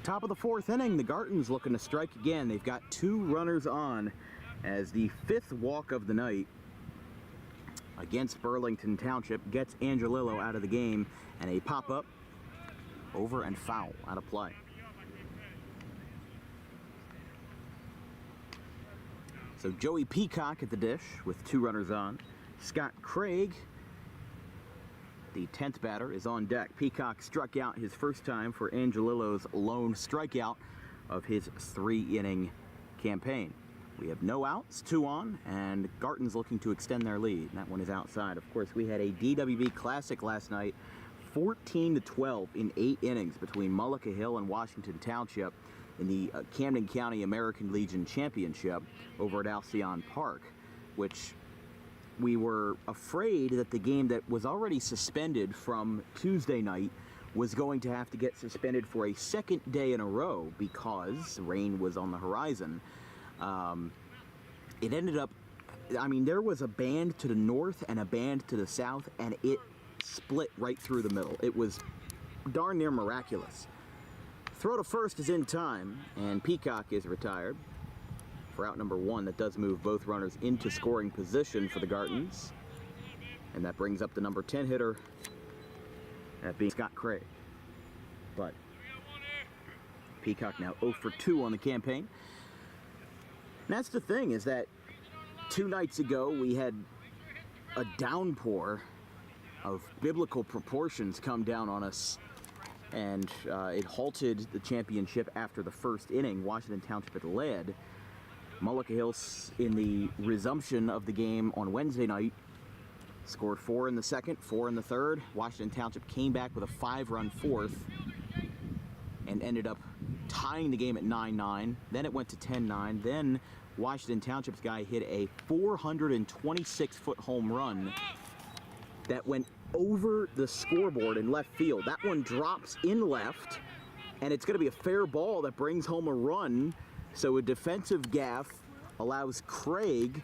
Top of the 4th inning, the Gartons looking to strike again. They've got 2 runners on as the 5th walk of the night against Burlington Township gets Angelillo out of the game, and a pop-up over and foul out of play. So Joey Peacock at the dish with 2 runners on. Scott Craig, the 10th batter, is on deck. Peacock struck out his first time for Angelillo's lone strikeout of his 3-inning campaign. We have no outs, 2 on, and Garton's looking to extend their lead. And that one is outside. Of course, we had a DWB Classic last night, 14-12 in 8 innings between Mullica Hill and Washington Township in the Camden County American Legion Championship over at Alcyon Park, which we were afraid that the game that was already suspended from Tuesday night was going to have to get suspended for a second day in a row because rain was on the horizon. It ended up, I mean, there was a band to the north and a band to the south, and it split right through the middle. It was darn near miraculous. Throw to first is in time, and Peacock is retired for out number 1. That does move both runners into scoring position for the Gartons. And that brings up the number 10 hitter, that being Scott Craig. But Peacock now 0 for 2 on the campaign. And that's the thing, is that 2 nights ago we had a downpour of biblical proportions come down on us, and it halted the championship after the first inning. Washington Township had led. Mullica Hills, in the resumption of the game on Wednesday night, scored 4 in the second, 4 in the third. Washington Township came back with a 5-run fourth and ended up tying the game at 9-9. Then it went to 10-9. Then Washington Township's guy hit a 426-foot home run that went over the scoreboard in left field. That one drops in left, and it's going to be a fair ball that brings home a run. So a defensive gaff allows Craig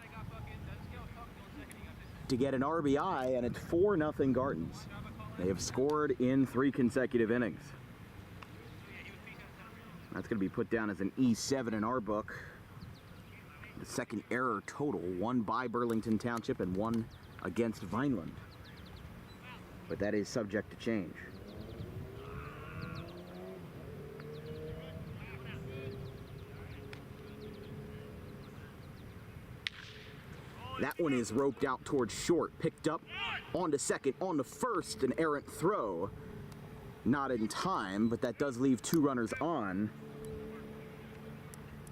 to get an RBI, and it's 4-0 Gartons. They have scored in 3 consecutive innings. That's going to be put down as an E7 in our book. The second error total, 1 by Burlington Township and 1 against Vineland. But that is subject to change. That one is roped out towards short, picked up onto second, onto first, an errant throw. Not in time, but that does leave 2 runners on,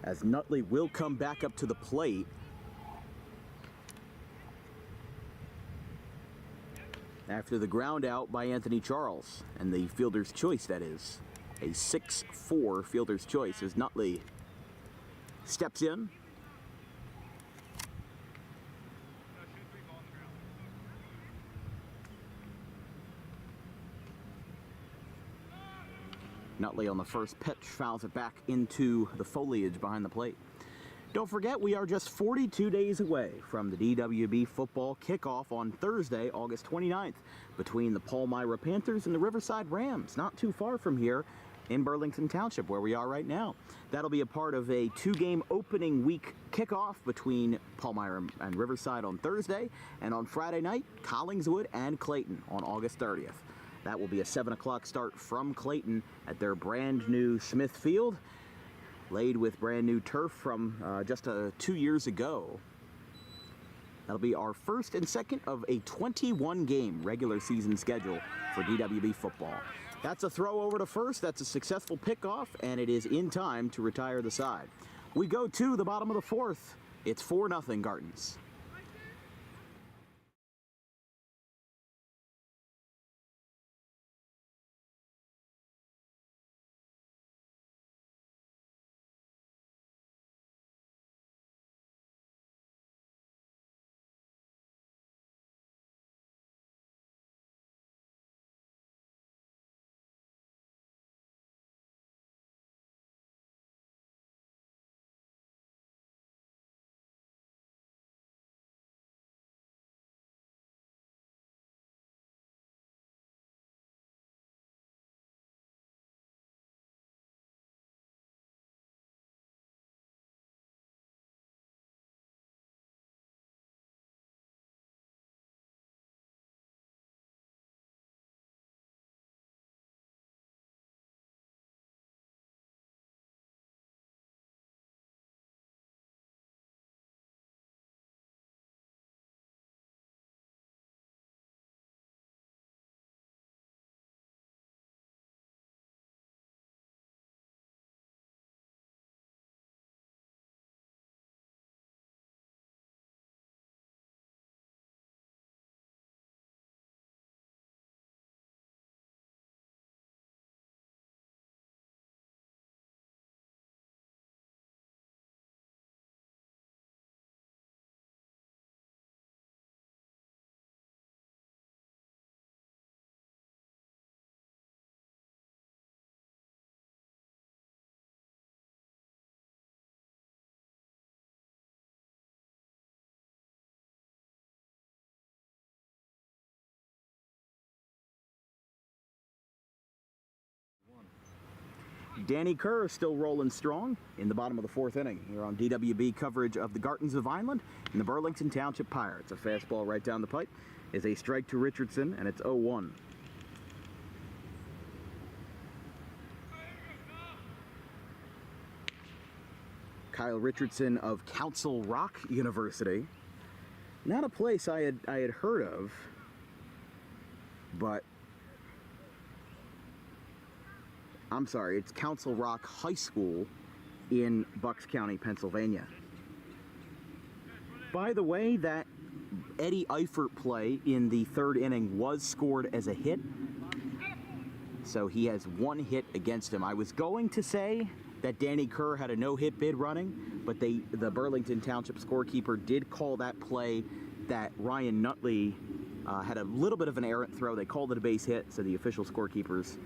as Nutley will come back up to the plate. After the ground out by Anthony Charles, and the fielder's choice, that is. A 6-4 fielder's choice as Nutley steps in. Nutley on the first pitch fouls it back into the foliage behind the plate. Don't forget, we are just 42 days away from the DWB football kickoff on Thursday, August 29th, between the Palmyra Panthers and the Riverside Rams, not too far from here in Burlington Township, where we are right now. That'll be a part of a 2-game opening week kickoff between Palmyra and Riverside on Thursday, and on Friday night, Collingswood and Clayton on August 30th. That will be a 7 o'clock start from Clayton at their brand new Smith Field, laid with brand new turf from just 2 years ago. That'll be our first and second of a 21-game regular season schedule for DWB football. That's a throw over to first. That's a successful pickoff, and it is in time to retire the side. We go to the bottom of the 4th. It's 4-0 Gartons. Danny Kerr is still rolling strong in the bottom of the 4th inning here on DWB coverage of the Gartons of Vineland and the Burlington Township Pirates. A fastball right down the pipe. is a strike to Richardson, and it's 0-1. Kyle Richardson of Council Rock University. Not a place I had heard of, but I'm sorry, it's Council Rock High School in Bucks County, Pennsylvania. By the way, that Eddie Eifert play in the third inning was scored as a hit, so he has one hit against him. I was going to say that Danny Kerr had a no-hit bid running, but the Burlington Township scorekeeper did call that play that Ryan Nutley had a little bit of an errant throw. They called it a base hit, so the official scorekeepers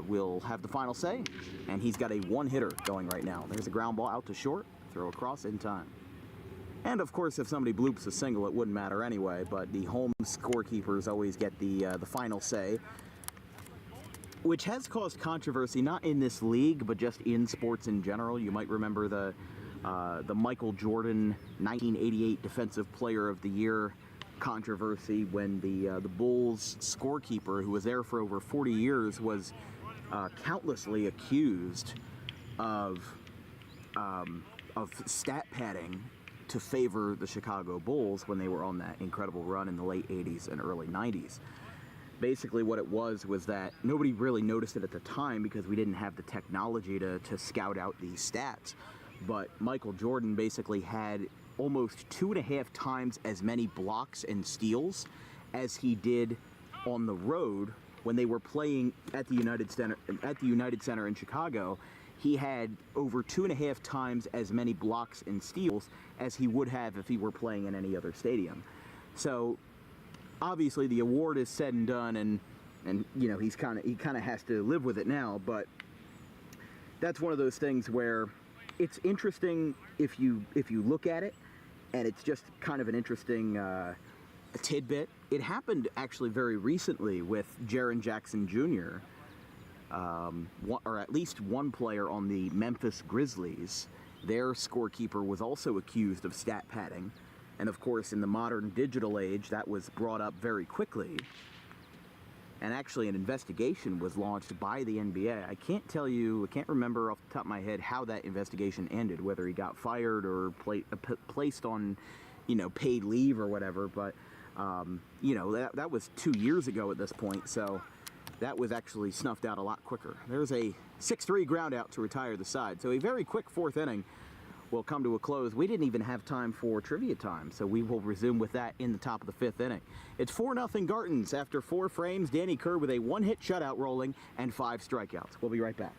will have the final say, and he's got a one-hitter going right now. There's a ground ball out to short, throw across in time. And of course, if somebody bloops a single, it wouldn't matter anyway, but the home scorekeepers always get the final say, which has caused controversy, not in this league, but just in sports in general. You might remember the Michael Jordan 1988 Defensive Player of the Year controversy when the Bulls scorekeeper, who was there for over 40 years, was countlessly accused of stat padding to favor the Chicago Bulls when they were on that incredible run in the late 80s and early 90s. Basically what it was that nobody really noticed it at the time because we didn't have the technology to scout out these stats. But Michael Jordan basically had almost 2.5 times as many blocks and steals as he did on the road when they were playing at the United Center in Chicago. He had over 2.5 times as many blocks and steals as he would have if he were playing in any other stadium. So obviously the award is said and done, and you know, he kind of has to live with it now. But that's one of those things where it's interesting if you look at it, and it's just kind of an interesting tidbit. It happened actually very recently with Jaren Jackson Jr., or at least one player on the Memphis Grizzlies. Their scorekeeper was also accused of stat padding. And of course, in the modern digital age, that was brought up very quickly. And actually, an investigation was launched by the NBA. I can't remember off the top of my head how that investigation ended, whether he got fired or placed on, paid leave or whatever. But, that was 2 years ago at this point. So that was actually snuffed out a lot quicker. There's a 6-3 ground out to retire the side. So a very quick fourth inning will come to a close. We didn't even have time for trivia time, so we will resume with that in the top of the fifth inning. It's 4-0 Gartons after 4 frames. Danny Kerr with a one-hit shutout rolling and 5 strikeouts. We'll be right back.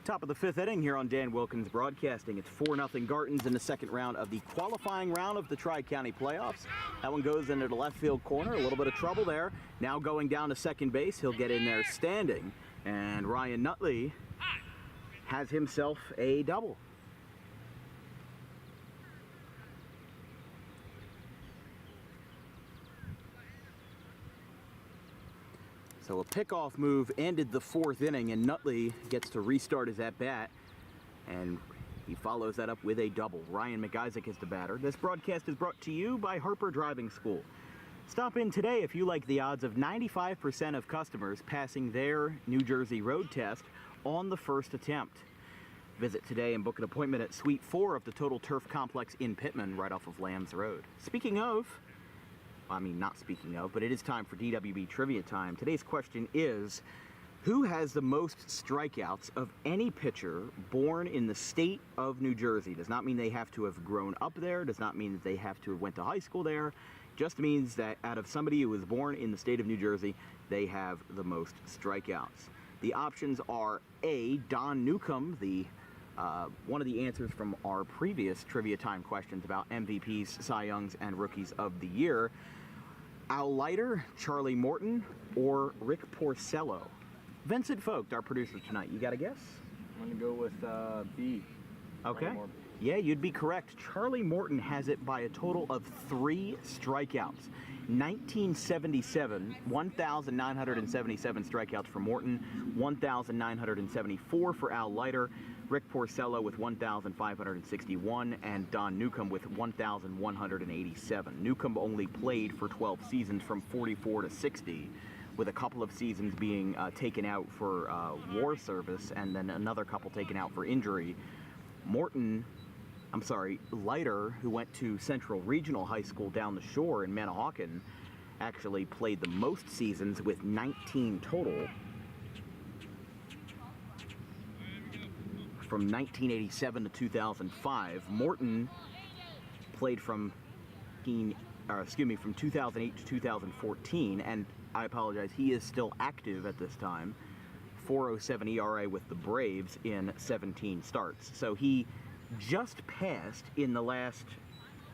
Top of the fifth inning here on Dan Wilkins Broadcasting. It's 4-0 Gartons in the second round of the qualifying round of the Tri-County playoffs. That one goes into the left field corner. A little bit of trouble there. Now going down to second base. He'll get in there standing. And Ryan Nutley has himself a double. So a pickoff move ended the fourth inning, and Nutley gets to restart his at-bat, and he follows that up with a double. Ryan McIsaac is the batter. This broadcast is brought to you by Harper Driving School. Stop in today if you like the odds of 95% of customers passing their New Jersey road test on the first attempt. Visit today and book an appointment at Suite 4 of the Total Turf Complex in Pittman, right off of Lambs Road. Not speaking of, but it is time for DWB Trivia Time. Today's question is, who has the most strikeouts of any pitcher born in the state of New Jersey? Does not mean they have to have grown up there, does not mean that they have to have went to high school there, just means that out of somebody who was born in the state of New Jersey, they have the most strikeouts. The options are A, Don Newcomb, one of the answers from our previous Trivia Time questions about MVPs, Cy Youngs, and Rookies of the Year. Al Leiter, Charlie Morton, or Rick Porcello? Vincent Vogt, our producer tonight. You got a guess? I'm going to go with B. Okay. Yeah, you'd be correct. Charlie Morton has it by a total of 3 strikeouts. 1977, 1,977 strikeouts for Morton, 1,974 for Al Leiter, Rick Porcello with 1,561, and Don Newcomb with 1,187. Newcomb only played for 12 seasons from 44 to 60, with a couple of seasons being taken out for war service and then another couple taken out for injury. Leiter, who went to Central Regional High School down the shore in Manahawkin, actually played the most seasons with 19 total. From 1987 to 2005. Morton played from 2008 to 2014, and I apologize, he is still active at this time. 4.07 ERA with the Braves in 17 starts. So he just passed in the last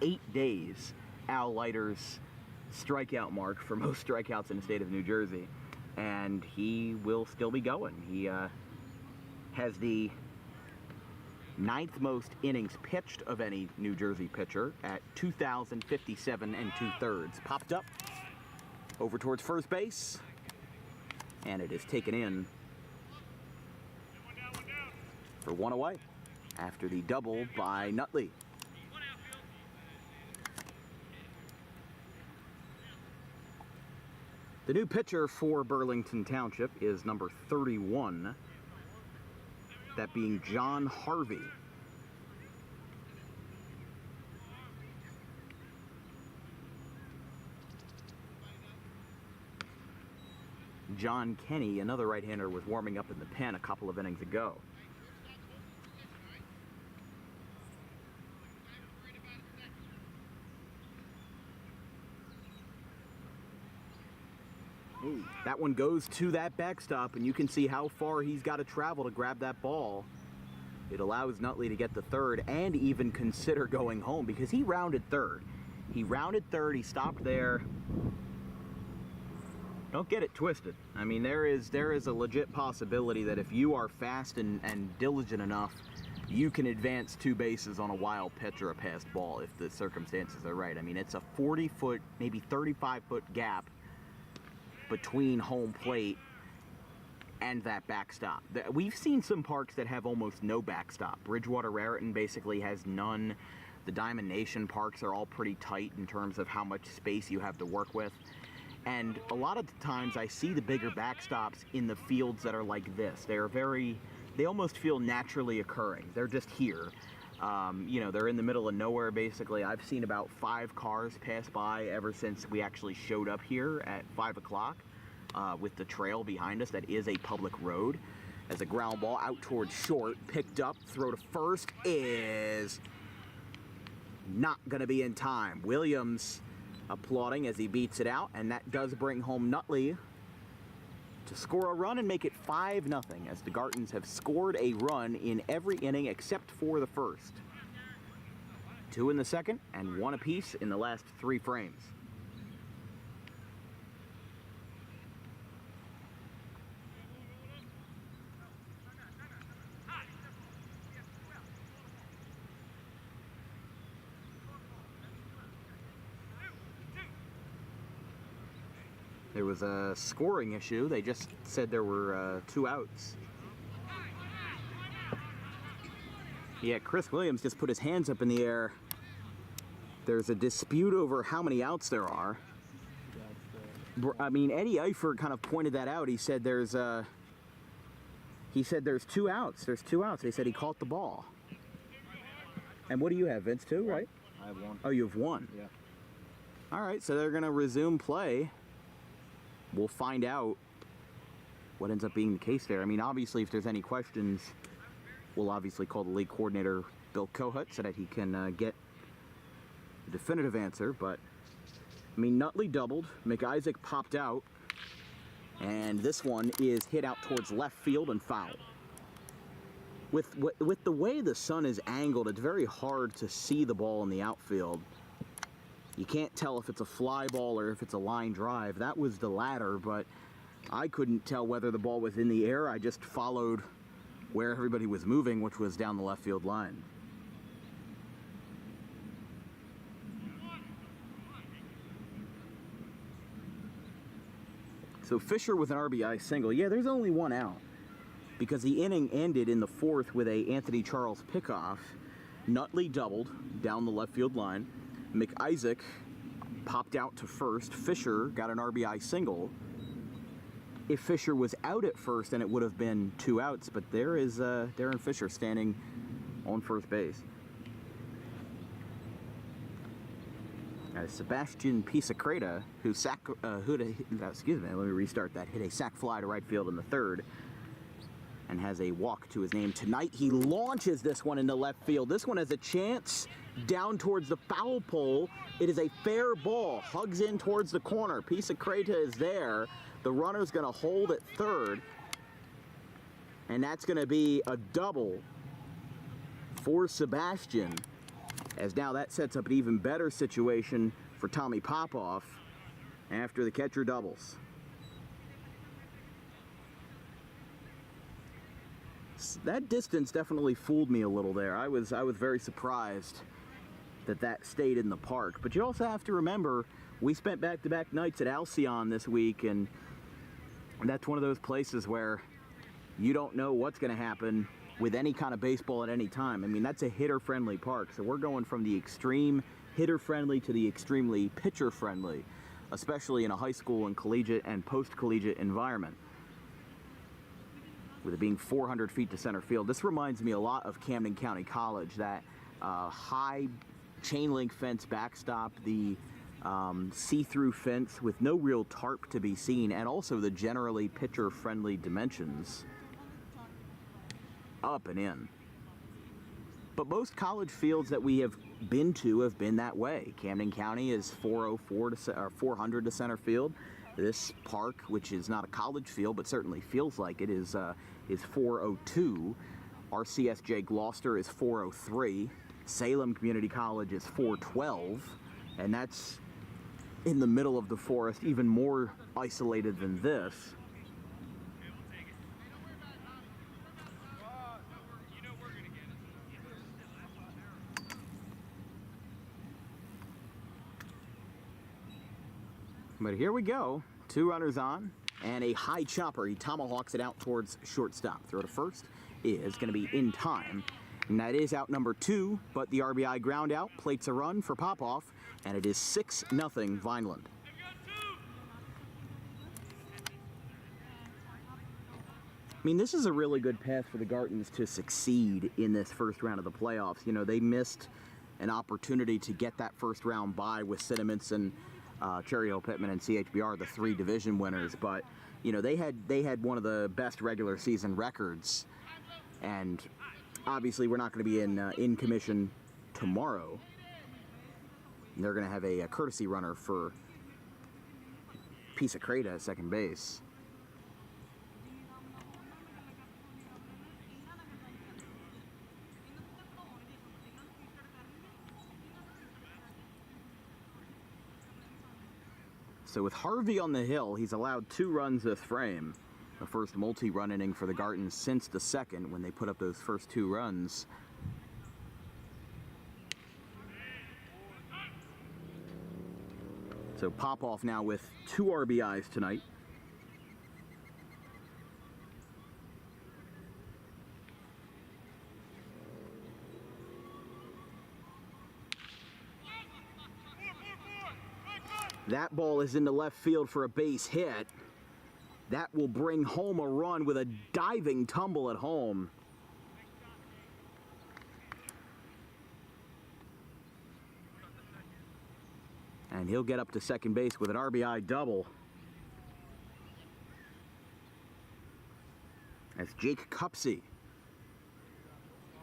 8 days Al Leiter's strikeout mark for most strikeouts in the state of New Jersey, and he will still be going. He has the 9th most innings pitched of any New Jersey pitcher at 2,057 2/3. Popped up over towards first base, and it is taken in for one away after the double by Nutley. The new pitcher for Burlington Township is number 31, that being John Harvey. John Kenny, another right-hander, was warming up in the pen a couple of innings ago. That one goes to that backstop, and you can see how far he's got to travel to grab that ball. It allows Nutley to get the third and even consider going home, because he rounded third. He stopped there. Don't get it twisted. I mean, there is a legit possibility that if you are fast and diligent enough, you can advance 2 bases on a wild pitch or a passed ball if the circumstances are right. I mean, it's a 40-foot, maybe 35-foot gap between home plate and that backstop. We've seen some parks that have almost no backstop. Bridgewater Raritan basically has none. The Diamond Nation parks are all pretty tight in terms of how much space you have to work with. And a lot of the times I see the bigger backstops in the fields that are like this. They almost feel naturally occurring. They're just here. They're in the middle of nowhere, basically. I've seen about 5 cars pass by ever since we actually showed up here at 5 o'clock with the trail behind us that is a public road. As a ground ball out towards short, picked up, throw to first is not going to be in time. Williams applauding as he beats it out, and that does bring home Nutley to score a run and make it 5-0, as the Gartons have scored a run in every inning except for the first. 2 in the second and 1 apiece in the last 3 frames. There was a scoring issue. They just said there were 2 outs. Yeah, Chris Williams just put his hands up in the air. There's a dispute over how many outs there are. I mean, Eddie Eifert kind of pointed that out. He said there's 2 outs. There's 2 outs. He said he caught the ball. And what do you have, Vince, 2, right? I have 1. Oh, you have 1? Yeah. All right, so they're going to resume play. We'll find out what ends up being the case there. I mean, obviously, if there's any questions, we'll obviously call the league coordinator, Bill Kohut, so that he can get a definitive answer. But, I mean, Nutley doubled. McIsaac popped out. And this one is hit out towards left field and foul. With the way the sun is angled, it's very hard to see the ball in the outfield. You can't tell if it's a fly ball or if it's a line drive. That was the latter, but I couldn't tell whether the ball was in the air. I just followed where everybody was moving, which was down the left field line. So Fisher with an RBI single. Yeah, there's only 1 out because the inning ended in the 4th with a Anthony Charles pickoff. Nutley doubled down the left field line. McIsaac popped out to first. Fisher got an RBI single. If Fisher was out at first, then it would have been 2 outs, but there is Darren Fisher standing on first base. Sebastian Pisacreta, who hit a sac fly to right field in the 3rd and has a walk to his name tonight. He launches this one into left field. This one has a chance down towards the foul pole. It is a fair ball, hugs in towards the corner. Pisacreta is there. The runner's going to hold at 3rd, and that's going to be a double for Sebastian, as now that sets up an even better situation for Tommy Popoff after the catcher doubles. That distance definitely fooled me a little there. I was very surprised that stayed in the park. But you also have to remember, we spent back-to-back nights at Alcyon this week, and that's one of those places where you don't know what's going to happen with any kind of baseball at any time. I mean, that's a hitter-friendly park, so we're going from the extreme hitter-friendly to the extremely pitcher-friendly, especially in a high school and collegiate and post-collegiate environment, with it being 400 feet to center field. This reminds me a lot of Camden County College, that high chain link fence backstop, the see-through fence with no real tarp to be seen, and also the generally pitcher-friendly dimensions up and in. But most college fields that we have been to have been that way. Camden County is 400 to center field. This park, which is not a college field but certainly feels like it, is 402. RCSJ Gloucester is 403. Salem Community College is 412, and that's in the middle of the forest, even more isolated than this. But here we go. 2 runners on, and a high chopper. He tomahawks it out towards shortstop. Throw to first is going to be in time. And that is out number 2, but the RBI ground out plates a run for Popoff, and it is 6-0 Vineland. I mean, this is a really good path for the Gartons to succeed in this first round of the playoffs. You know, they missed an opportunity to get that first round bye with Cinnamon, Cherry Hill, Pittman, and CHBR, the 3 division winners. But, you know, they had one of the best regular season records, and obviously we're not going to be in commission tomorrow. They're going to have a courtesy runner for Pisacreta at second base. So with Harvey on the hill, he's allowed 2 runs this frame. The first multi-run inning for the Gartons since the second when they put up those first 2 runs. So Popoff now with 2 RBIs tonight. That ball is into left field for a base hit. That will bring home a run with a diving tumble at home. And he'll get up to second base with an RBI double. As Jake Cupsey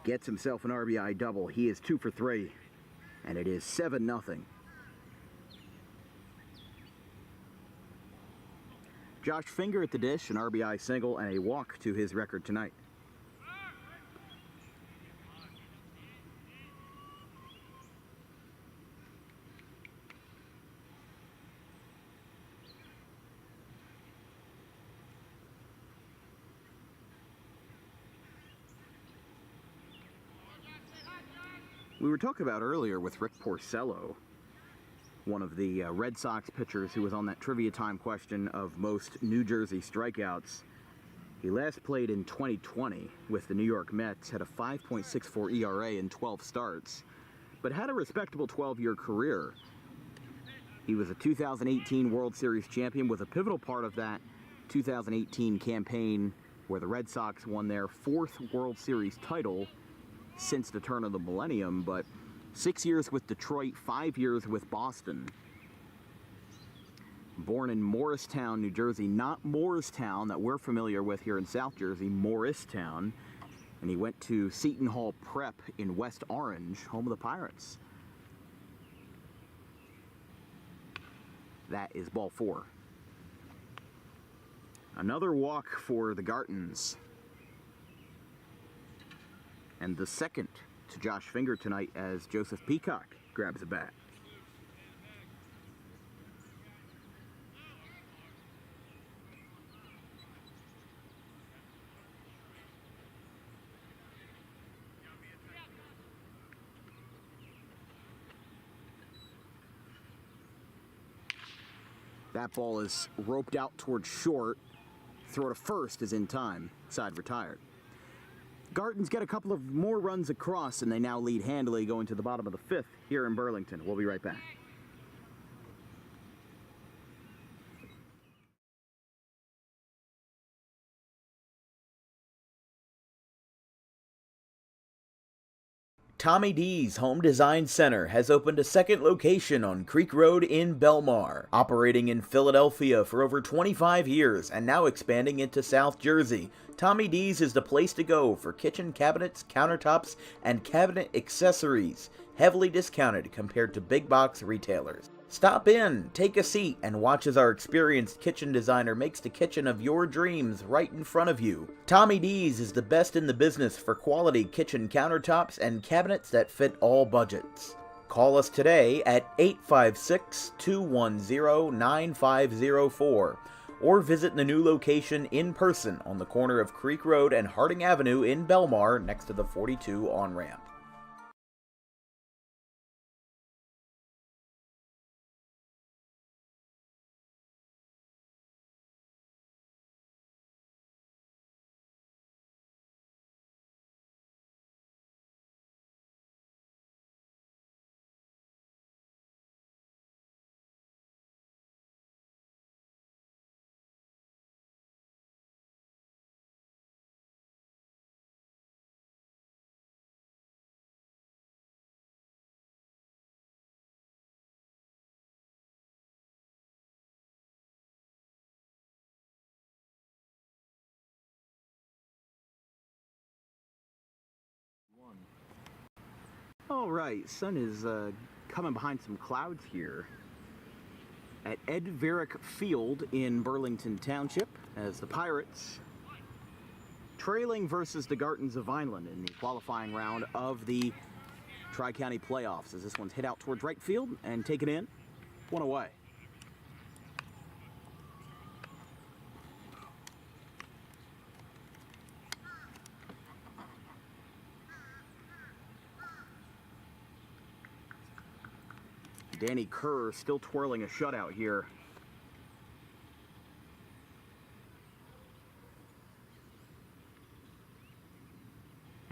gets himself an RBI double. He is 2 for 3, and it is 7-0. Josh Finger at the dish, an RBI single and a walk to his record tonight. We were talking about earlier with Rick Porcello, one of the Red Sox pitchers who was on that trivia time question of most New Jersey strikeouts. He last played in 2020 with the New York Mets, had a 5.64 ERA in 12 starts, but had a respectable 12-year career. He was a 2018 World Series champion, was a pivotal part of that 2018 campaign where the Red Sox won their 4th World Series title since the turn of the millennium, but 6 years with Detroit, 5 years with Boston. Born in Morristown, New Jersey, not Moorestown that we're familiar with here in South Jersey, Morristown. And he went to Seton Hall Prep in West Orange, home of the Pirates. That is ball 4. Another walk for the Gartons. And the second to Josh Finger tonight as Joseph Peacock grabs a bat. That ball is roped out towards short. Throw to first is in time. Side retired. Gartons get a couple of more runs across, and they now lead handily going to the bottom of the 5th here in Burlington. We'll be right back. Tommy D's Home Design Center has opened a second location on Creek Road in Belmar, operating in Philadelphia for over 25 years and now expanding into South Jersey. Tommy D's is the place to go for kitchen cabinets, countertops, and cabinet accessories, heavily discounted compared to big box retailers. Stop in, take a seat, and watch as our experienced kitchen designer makes the kitchen of your dreams right in front of you. Tommy D's is the best in the business for quality kitchen countertops and cabinets that fit all budgets. Call us today at 856-210-9504 or visit the new location in person on the corner of Creek Road and Harding Avenue in Belmar next to the 42 on-ramp. All right, sun is coming behind some clouds here at Ed Varick Field in Burlington Township as the Pirates trailing versus the Gartons of Vineland in the qualifying round of the Tri-County playoffs, as this one's hit out towards right field and taken in, 1 away. Danny Kerr still twirling a shutout here.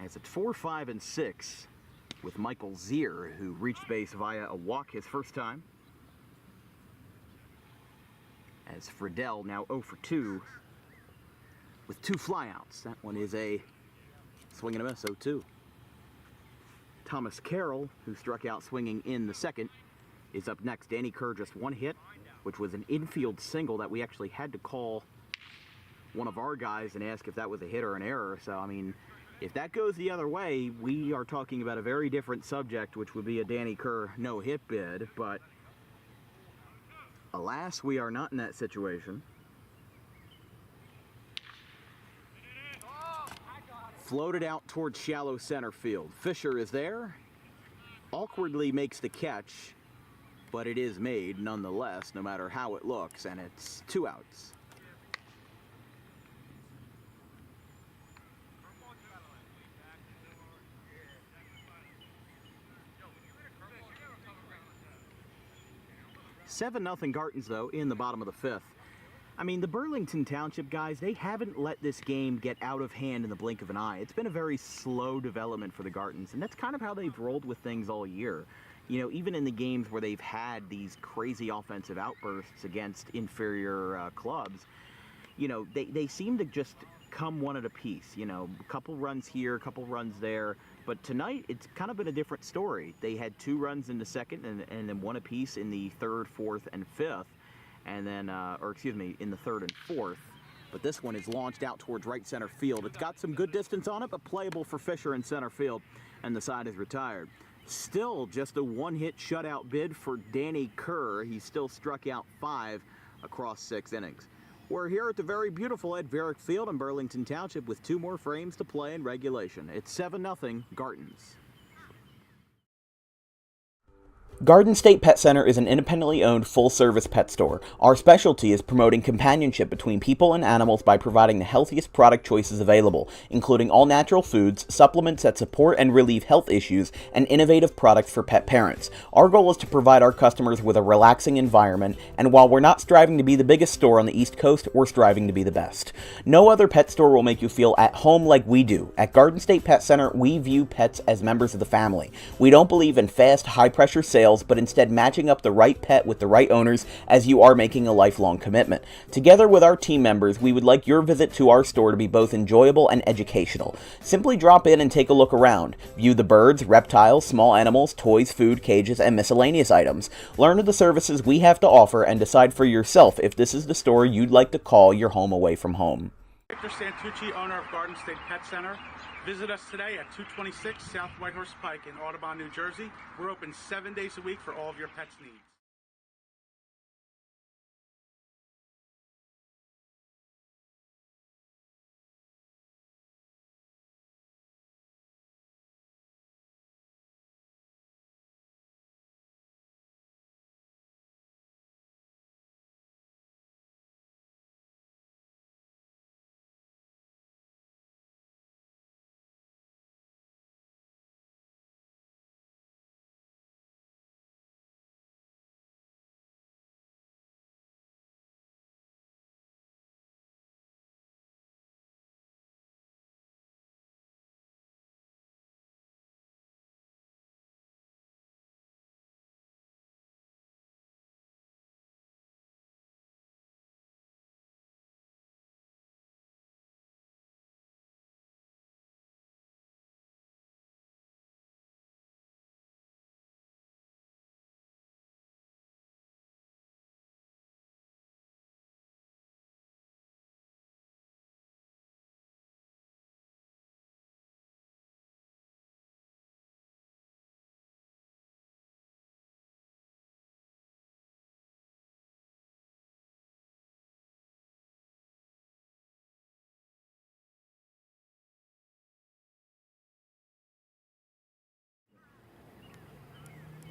As it's 4, 5, and 6 with Michael Zier, who reached base via a walk his first time. As Friedel now 0 for 2 with 2 flyouts. That one is a swing and a miss, 0-2. Thomas Carroll, who struck out swinging in the second, is up next. Danny Kerr just 1 hit, which was an infield single that we actually had to call one of our guys and ask if that was a hit or an error. So, I mean, if that goes the other way, we are talking about a very different subject, which would be a Danny Kerr no-hit bid. But alas, we are not in that situation. Floated out towards shallow center field. Fisher is there. Awkwardly makes the catch, but it is made nonetheless, no matter how it looks, and it's 2 outs. Seven nothing Gartons, though, in the bottom of the 5th. I mean, the Burlington Township guys, they haven't let this game get out of hand in the blink of an eye. It's been a very slow development for the Gartons, and that's kind of how they've rolled with things all year. You know, even in the games where they've had these crazy offensive outbursts against inferior clubs, you know, they seem to just come one at a piece. You know, a couple runs here, a couple runs there. But tonight, it's kind of been a different story. They had 2 runs in the second and then 1 apiece in the 3rd, 4th, and 5th. And then, in the 3rd and 4th. But this one is launched out towards right center field. It's got some good distance on it, but playable for Fisher in center field, and the side is retired. Still just a 1-hit shutout bid for Danny Kerr. He still struck out 5 across 6 innings. We're here at the very beautiful Ed Varick Field in Burlington Township with 2 more frames to play in regulation. It's 7-0 Gartons. Garden State Pet Center is an independently owned full-service pet store. Our specialty is promoting companionship between people and animals by providing the healthiest product choices available, including all-natural foods, supplements that support and relieve health issues, and innovative products for pet parents. Our goal is to provide our customers with a relaxing environment, and while we're not striving to be the biggest store on the East Coast, we're striving to be the best. No other pet store will make you feel at home like we do. At Garden State Pet Center, we view pets as members of the family. We don't believe in fast, high-pressure sales, but instead matching up the right pet with the right owners, as you are making a lifelong commitment. Together with our team members, we would like your visit to our store to be both enjoyable and educational. Simply drop in and take a look around. View the birds, reptiles, small animals, toys, food, cages, and miscellaneous items. Learn of the services we have to offer and decide for yourself if this is the store you'd like to call your home away from home. Victor Santucci, owner of Garden State Pet Center. Visit us today at 226 South Whitehorse Pike in Audubon, New Jersey. We're open 7 days a week for all of your pets' needs.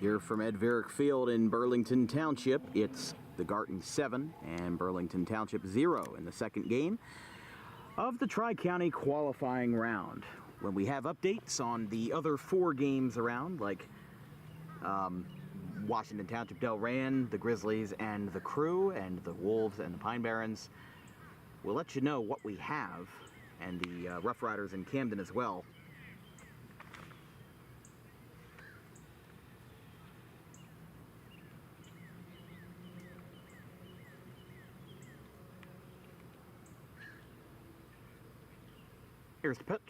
Here from Ed Varick Field in Burlington Township, it's the Garton 7 and Burlington Township 0 in the second game of the Tri-County qualifying round. When we have updates on the other 4 games around, like Washington Township Delran, the Grizzlies and the Crew, and the Wolves and the Pine Barrens. We'll let you know what we have, and the Rough Riders in Camden as well. Here's the pitch.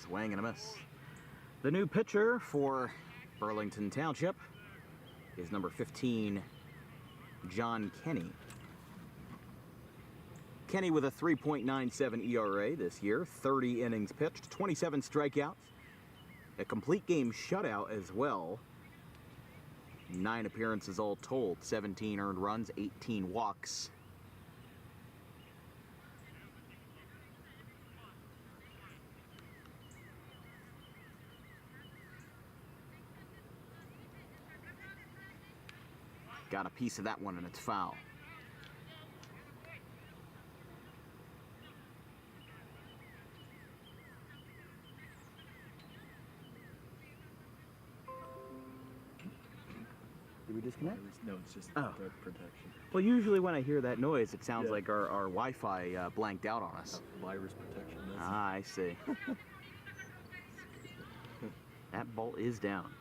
Swing and a miss. The new pitcher for Burlington Township is number 15, John Kenny. Kenny with a 3.97 ERA this year, 30 innings pitched, 27 strikeouts, a complete game shutout as well. 9 appearances all told, 17 earned runs, 18 walks. Got a piece of that one and it's foul. Did we disconnect? No, it's just Oh. the protection. Well, usually when I hear that noise, it sounds like our Wi-Fi blanked out on us. Virus protection. That's Ah, I see. That ball is down.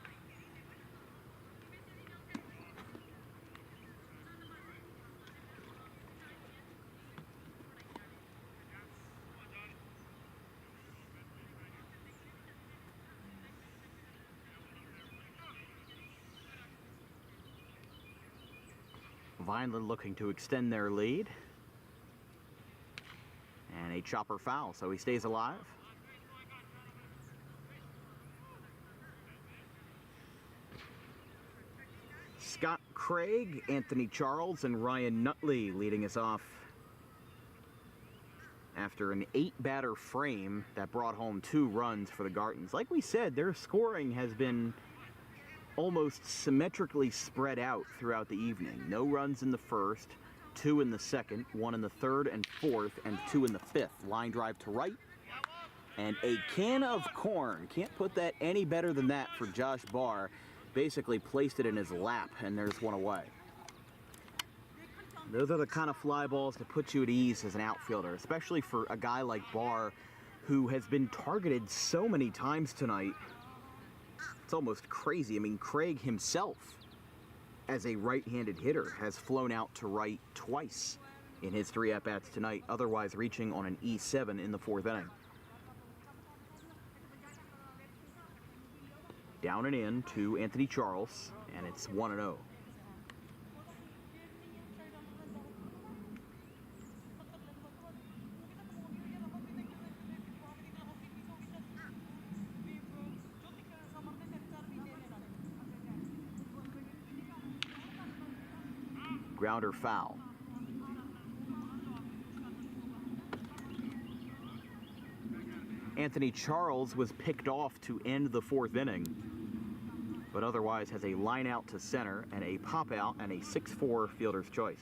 Vineland looking to extend their lead. And a chopper foul, so he stays alive. Scott Craig, Anthony Charles, and Ryan Nutley leading us off after an 8-batter frame that brought home 2 runs for the Gartons. Like we said, their scoring has been almost symmetrically spread out throughout the evening. No runs in the first, 2 in the second, 1 in the third and fourth, and 2 in the fifth. Line drive to right, and a can of corn. Can't put that any better than that for Josh Barr. Basically placed it in his lap, and there's one away. Those are the kind of fly balls that put you at ease as an outfielder, especially for a guy like Barr, who has been targeted so many times tonight. It's almost crazy. I mean, Craig himself, as a right-handed hitter, has flown out to right twice in his 3 at-bats tonight, otherwise reaching on an E7 in the 4th inning. Down and in to Anthony Charles, and it's 1-0. Grounder foul. Anthony Charles was picked off to end the 4th inning, but otherwise has a line out to center and a pop out and a 6-4 fielder's choice.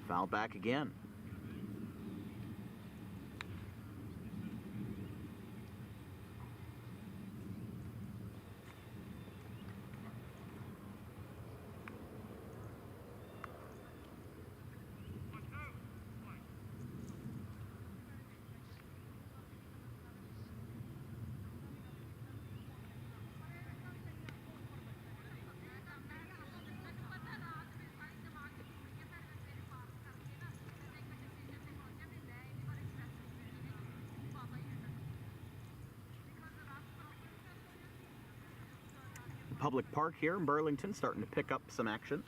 Foul back again. Public park here in Burlington starting to pick up some action,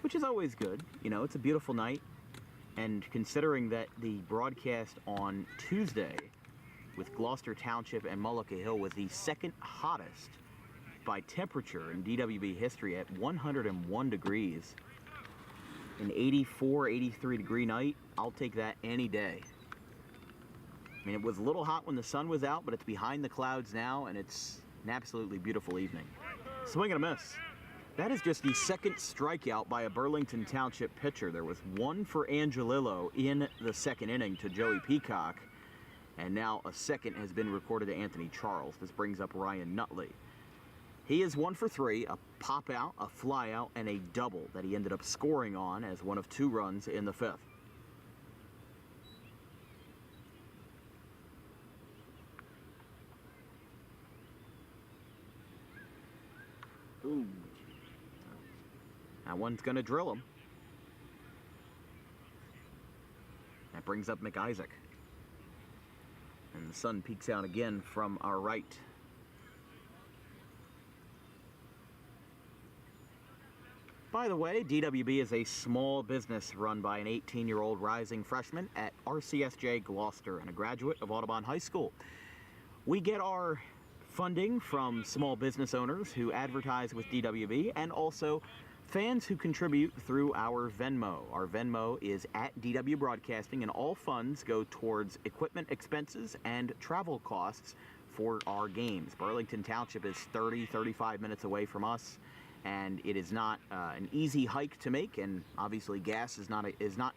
which is always good. You know, it's a beautiful night, and considering that the broadcast on Tuesday with Gloucester Township and Mullica Hill was the 2nd hottest by temperature in DWB history at 101 degrees, an 84, 83 degree night, I'll take that any day. I mean, it was a little hot when the sun was out, but it's behind the clouds now, and it's an absolutely beautiful evening. Swing and a miss. That is just the second strikeout by a Burlington Township pitcher. There was one for Angelillo in the second inning to Joey Peacock, and now a second has been recorded to Anthony Charles. This brings up Ryan Nutley. He is 1 for 3, a pop out, a fly out, and a double that he ended up scoring on as one of 2 runs in the 5th. Ooh. That one's going to drill him. That brings up McIsaac. And the sun peeks out again from our right. By the way, DWB is a small business run by an 18-year-old rising freshman at RCSJ Gloucester and a graduate of Audubon High School. We get our funding from small business owners who advertise with DWB and also fans who contribute through our Venmo. Our Venmo is at DW Broadcasting, and all funds go towards equipment expenses and travel costs for our games. Burlington Township is 35 minutes away from us, and it is not an easy hike to make, and obviously gas is not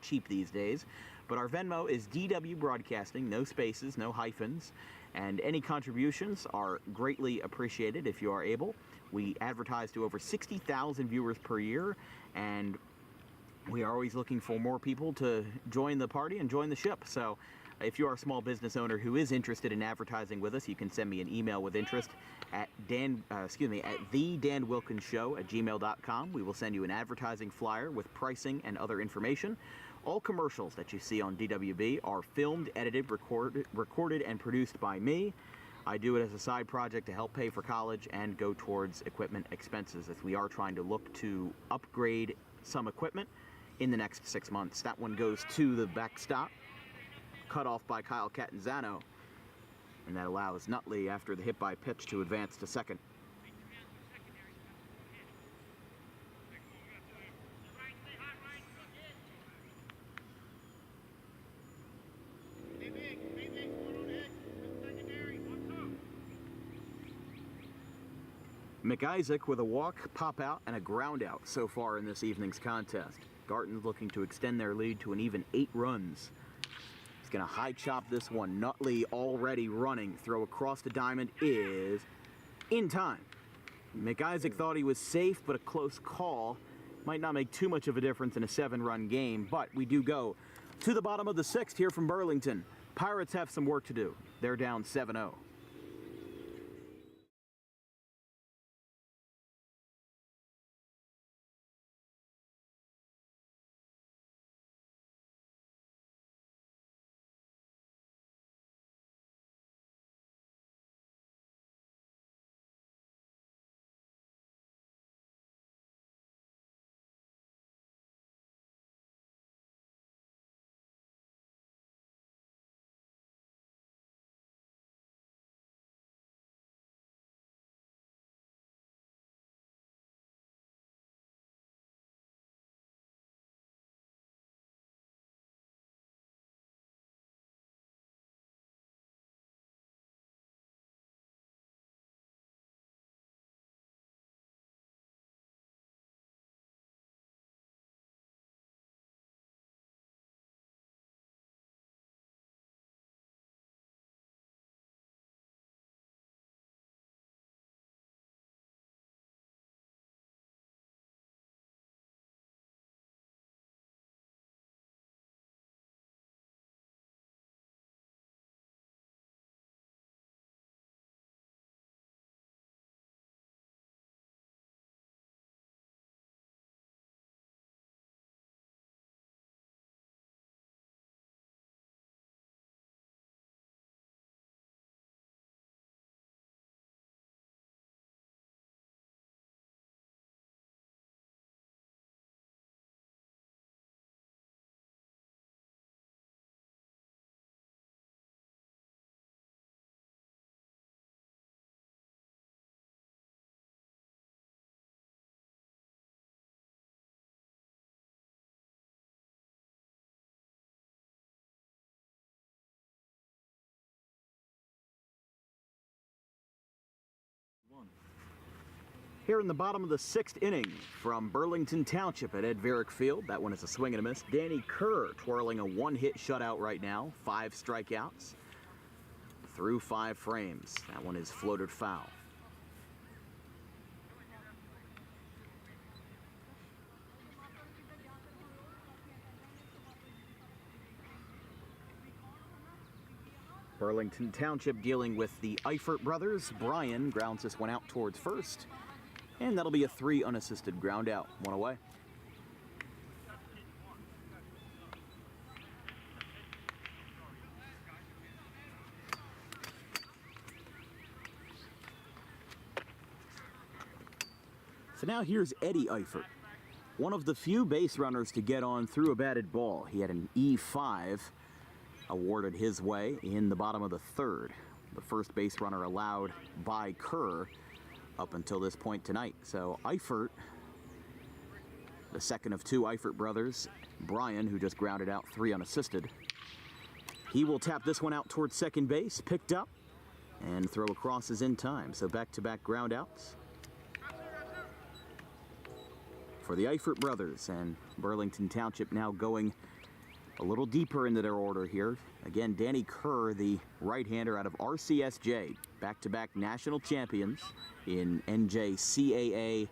cheap these days. But our Venmo is DW Broadcasting, no spaces, no hyphens, and any contributions are greatly appreciated if you are able. We advertise to over 60,000 viewers per year, and we are always looking for more people to join the party and join the ship. So if you are a small business owner who is interested in advertising with us, you can send me an email with interest at thedanwilkinsshow@gmail.com. We will send you an advertising flyer with pricing and other information. All commercials that you see on DWB are filmed, edited, recorded, and produced by me. I do it as a side project to help pay for college and go towards equipment expenses, as we are trying to look to upgrade some equipment in the next 6 months. That one goes to the backstop, cut off by Kyle Catanzano, and that allows Nutley, after the hit by pitch, to advance to second. McIsaac with a walk, pop out, and a ground out so far in this evening's contest. Garton's looking to extend their lead to an even 8 runs. He's going to high chop this one. Nutley already running. Throw across the diamond is in time. McIsaac thought he was safe, but a close call. Might not make too much of a difference in a 7-run game, but we do go to the bottom of the 6th here from Burlington. Pirates have some work to do. They're down 7-0. Here in the bottom of the 6th inning from Burlington Township at Ed Varick Field. That one is a swing and a miss. Danny Kerr twirling a 1-hit shutout right now. 5 strikeouts through 5 frames. That one is floated foul. Burlington Township dealing with the Eifert brothers. Brian grounds this one out towards first. And that'll be a 3 unassisted ground out. 1 away. So now here's Eddie Eifert. One of the few base runners to get on through a batted ball. He had an E5 awarded his way in the bottom of the 3rd. The first base runner allowed by Kerr up until this point tonight. So Eifert, the second of 2 Eifert brothers, Brian, who just grounded out 3 unassisted. He will tap this one out towards second base, picked up, and throw across is in time. So back-to-back ground outs for the Eifert brothers, and Burlington Township now going a little deeper into their order here. Again, Danny Kerr, the right-hander out of RCSJ, back-to-back national champions in NJCAA,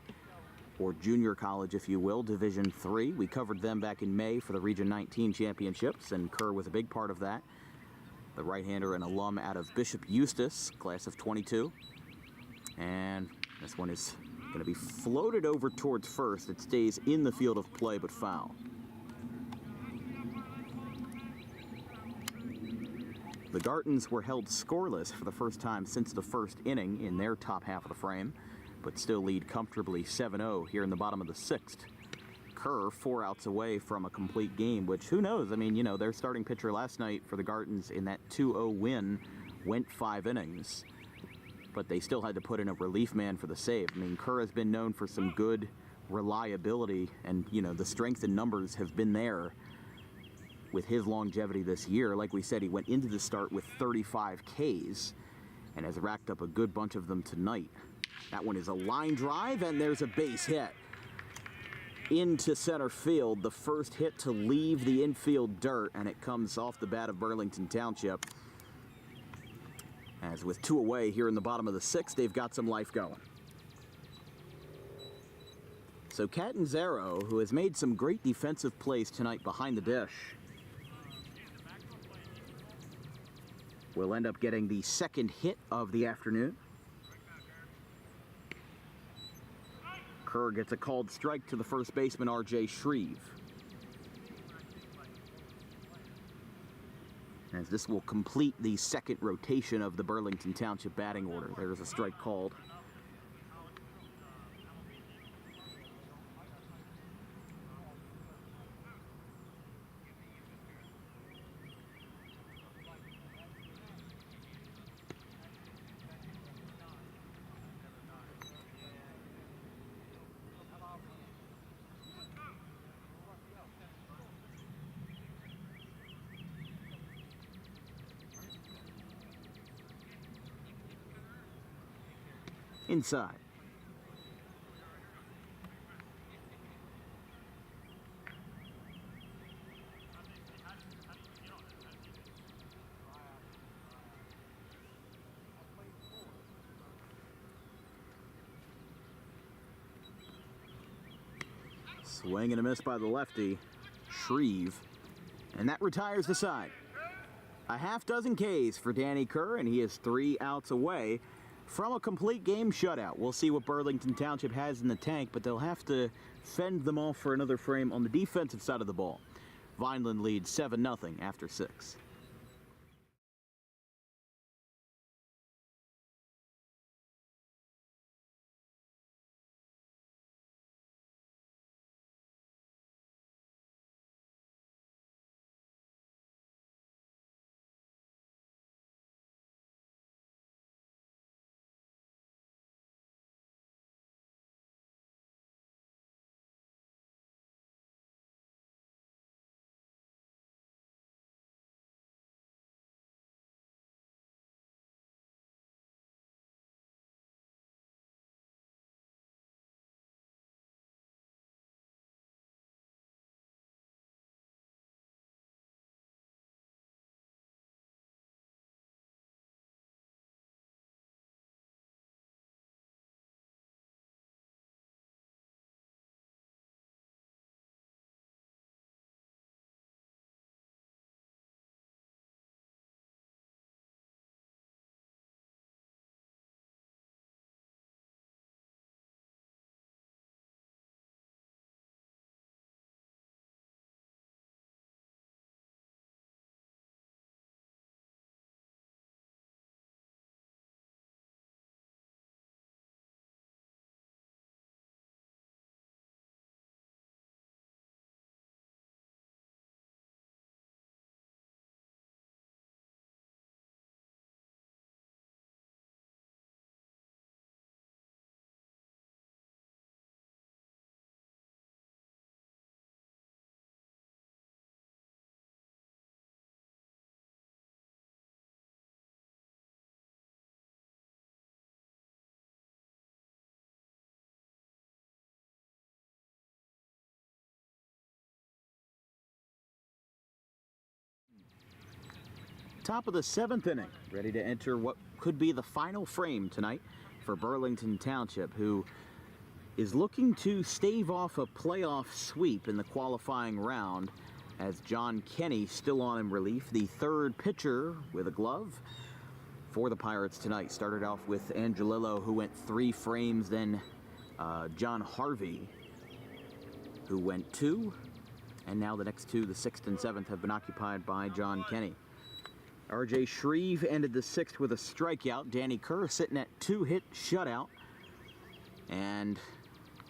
or junior college, if you will, Division III. We covered them back in May for the Region 19 championships, and Kerr was a big part of that. The right-hander and alum out of Bishop Eustis, class of 22. And this one is going to be floated over towards first. It stays in the field of play, but foul. The Gartons were held scoreless for the first time since the 1st inning in their top half of the frame, but still lead comfortably 7-0 here in the bottom of the 6th. Kerr 4 outs away from a complete game, which who knows? I mean, you know, their starting pitcher last night for the Gartons in that 2-0 win went 5 innings, but they still had to put in a relief man for the save. I mean, Kerr has been known for some good reliability, and, you know, the strength in numbers have been there with his longevity this year. Like we said, he went into the start with 35 Ks and has racked up a good bunch of them tonight. That one is a line drive, and there's a base hit into center field. The first hit to leave the infield dirt, and it comes off the bat of Burlington Township. As with 2 away here in the bottom of the 6th, they've got some life going. So Catanzaro, who has made some great defensive plays tonight behind the dish, will end up getting the 2nd hit of the afternoon. Kerr gets a called strike to the first baseman, R.J. Shreve. As this will complete the 2nd rotation of the Burlington Township batting order. There's a strike called. Inside. Swing and a miss by the lefty, Shreve, and that retires the side. A half dozen Ks for Danny Kerr, and he is 3 outs away from a complete game shutout. We'll see what Burlington Township has in the tank, but they'll have to fend them off for another frame on the defensive side of the ball. Vineland leads 7-0 after 6. top of the 7th inning, ready to enter what could be the final frame tonight for Burlington Township, who is looking to stave off a playoff sweep in the qualifying round, as John Kenny still on in relief, the third pitcher with a glove for the Pirates tonight. Started off with Angelillo, who went 3 frames, then John Harvey, who went 2, and now the next 2, the 6th and 7th, have been occupied by John Kenny. R.J. Shreve ended the 6th with a strikeout. Danny Kerr sitting at 2-hit shutout and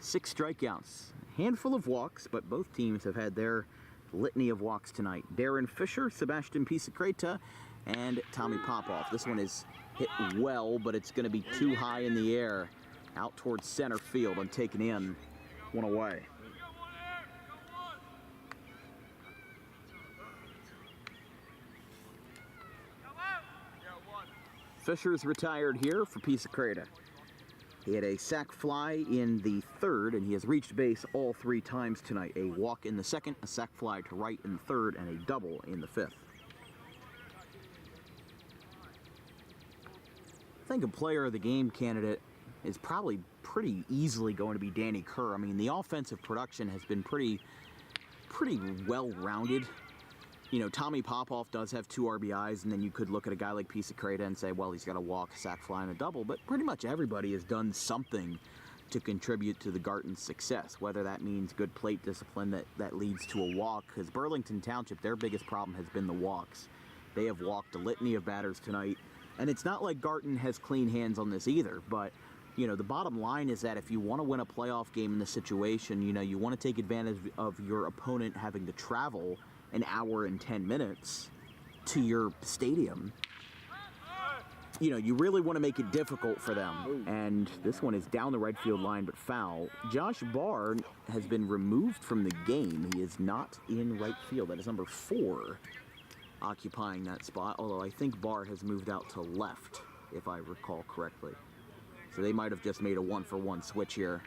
6 strikeouts. Handful of walks, but both teams have had their litany of walks tonight. Darren Fisher, Sebastian Pisacreta, and Tommy Popoff. This one is hit well, but it's going to be too high in the air, out towards center field and taken in, one away. Fisher's retired here for Pisacreta. He had a sac fly in the 3rd, and he has reached base all 3 times tonight. A walk in the 2nd, a sac fly to right in the 3rd, and a double in the 5th. I think a player of the game candidate is probably pretty easily going to be Danny Kerr. I mean, the offensive production has been pretty well-rounded. You know, Tommy Popoff does have 2 RBIs, and then you could look at a guy like Pisacreta and say, well, he's got a walk, a sac fly, and a double. But pretty much everybody has done something to contribute to the Garton's success, whether that means good plate discipline that leads to a walk. Because Burlington Township, their biggest problem has been the walks. They have walked a litany of batters tonight. And it's not like Garton has clean hands on this either, but you know, the bottom line is that if you want to win a playoff game in this situation, you know, you want to take advantage of your opponent having to travel an hour and 10 minutes to your stadium. You know, you really want to make it difficult for them. And this one is down the right field line, but foul. Josh Barr has been removed from the game. He is not in right field. That is number 4 occupying that spot, although I think Barr has moved out to left, if I recall correctly. So they might have just made a 1-for-1 switch here.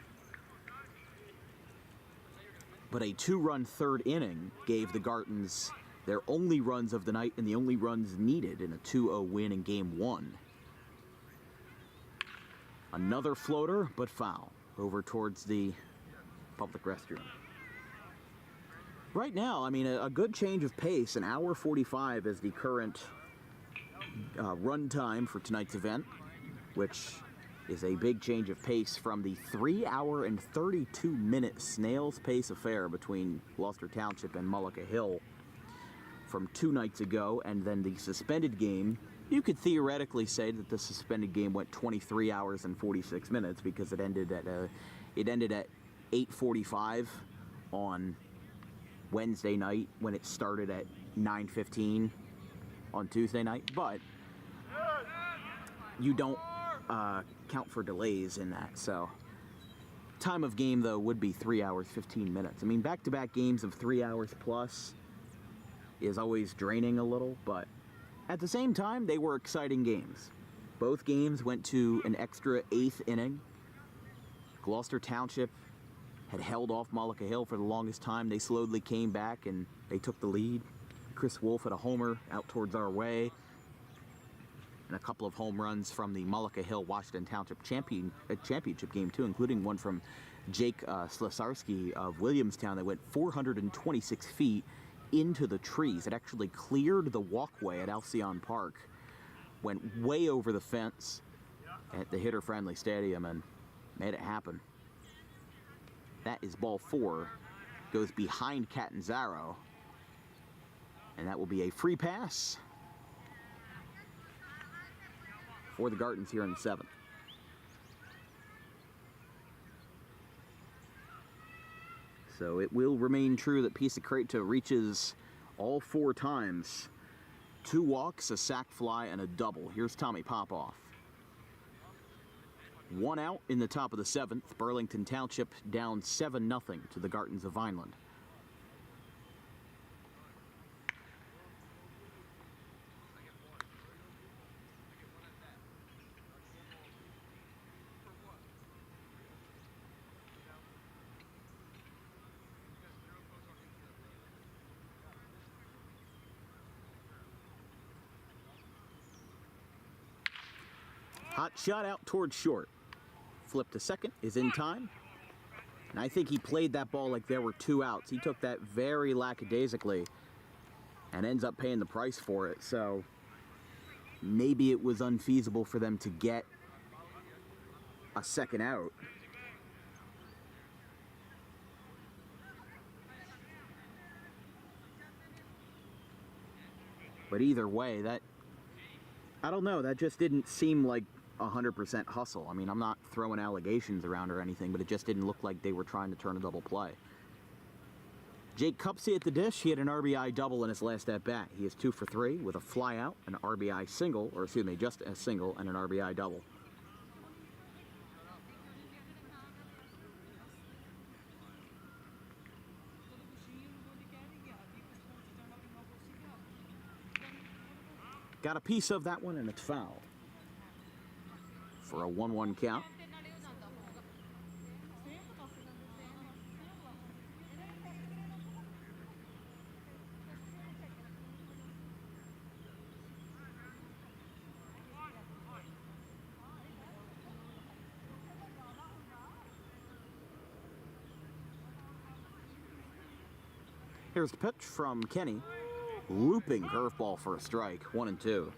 But a 2-run 3rd inning gave the Gartons their only runs of the night and the only runs needed in a 2-0 win in Game 1. Another floater, but foul, over towards the public restroom. Right now, I mean, a good change of pace. An hour 45 is the current run time for tonight's event, which is a big change of pace from the 3-hour and 32-minute snail's pace affair between Gloucester Township and Mullica Hill from 2 nights ago. And then the suspended game, you could theoretically say that the suspended game went 23 hours and 46 minutes because it ended at 8:45 on Wednesday night when it started at 9:15 on Tuesday night. But you don't count for delays in that, so time of game though would be 3 hours 15 minutes. I mean, back-to-back games of 3 hours plus is always draining a little, but at the same time they were exciting games. Both games went to an extra 8th inning. Gloucester Township had held off Mullica Hill for the longest time. They slowly came back and they took the lead. Chris Wolf had a homer out towards our way, and a couple of home runs from the Mullica Hill Washington Township championship game too, including one from Jake Slesarski of Williamstown that went 426 feet into the trees. It actually cleared the walkway at Alcyon Park, went way over the fence at the hitter-friendly stadium, and made it happen. That is ball 4, goes behind Catanzaro, and that will be a free pass for the Gartons here in the 7th. So it will remain true that Pisacreta reaches all 4 times. 2 walks, a sac fly, and a double. Here's Tommy Popoff. 1 out in the top of the 7th. Burlington Township down 7-0 to the Gartons of Vineland. Hot shot out towards short. Flip to second, is in time. And I think he played that ball like there were 2 outs. He took that very lackadaisically and ends up paying the price for it. So maybe it was unfeasible for them to get a second out. But either way, I don't know, that just didn't seem like 100% hustle. I mean, I'm not throwing allegations around or anything, but it just didn't look like they were trying to turn a double play. Jake Cupsey at the dish. He had an RBI double in his last at-bat. He is 2 for 3 with a fly out, an RBI single, or excuse me, just a single and an RBI double. Got a piece of that one, and it's foul for a 1-1 count. Here's the pitch from Kenny. Looping curveball for a strike, 1-2.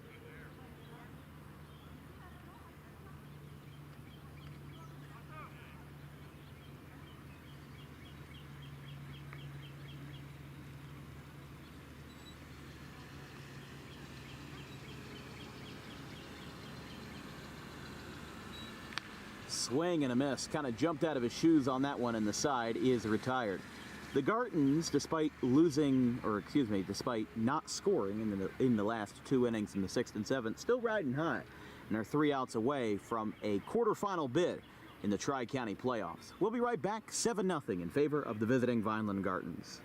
Swing and a miss. Kind of jumped out of his shoes on that one, and the side is retired. The Gartons, despite not scoring in the last 2 innings in the 6th and 7th, still riding high and are 3 outs away from a quarterfinal bid in the Tri-County playoffs. We'll be right back, 7-0 in favor of the visiting Vineland Gartons.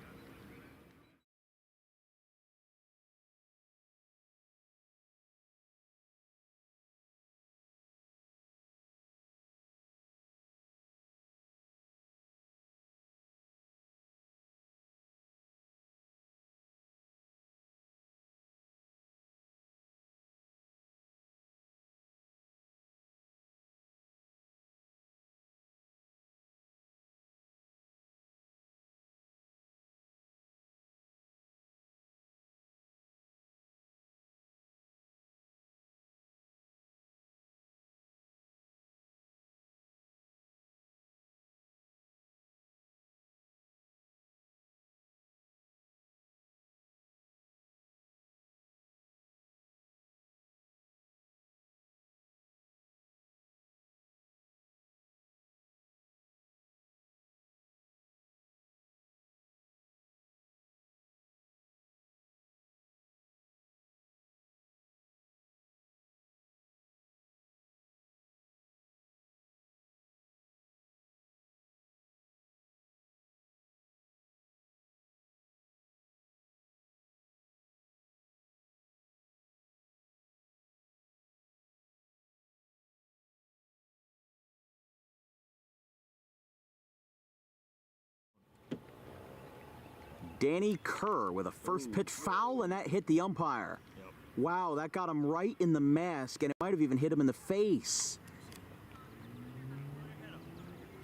Danny Kerr with a first pitch foul, and that hit the umpire. Yep. Wow, that got him right in the mask, and it might have even hit him in the face.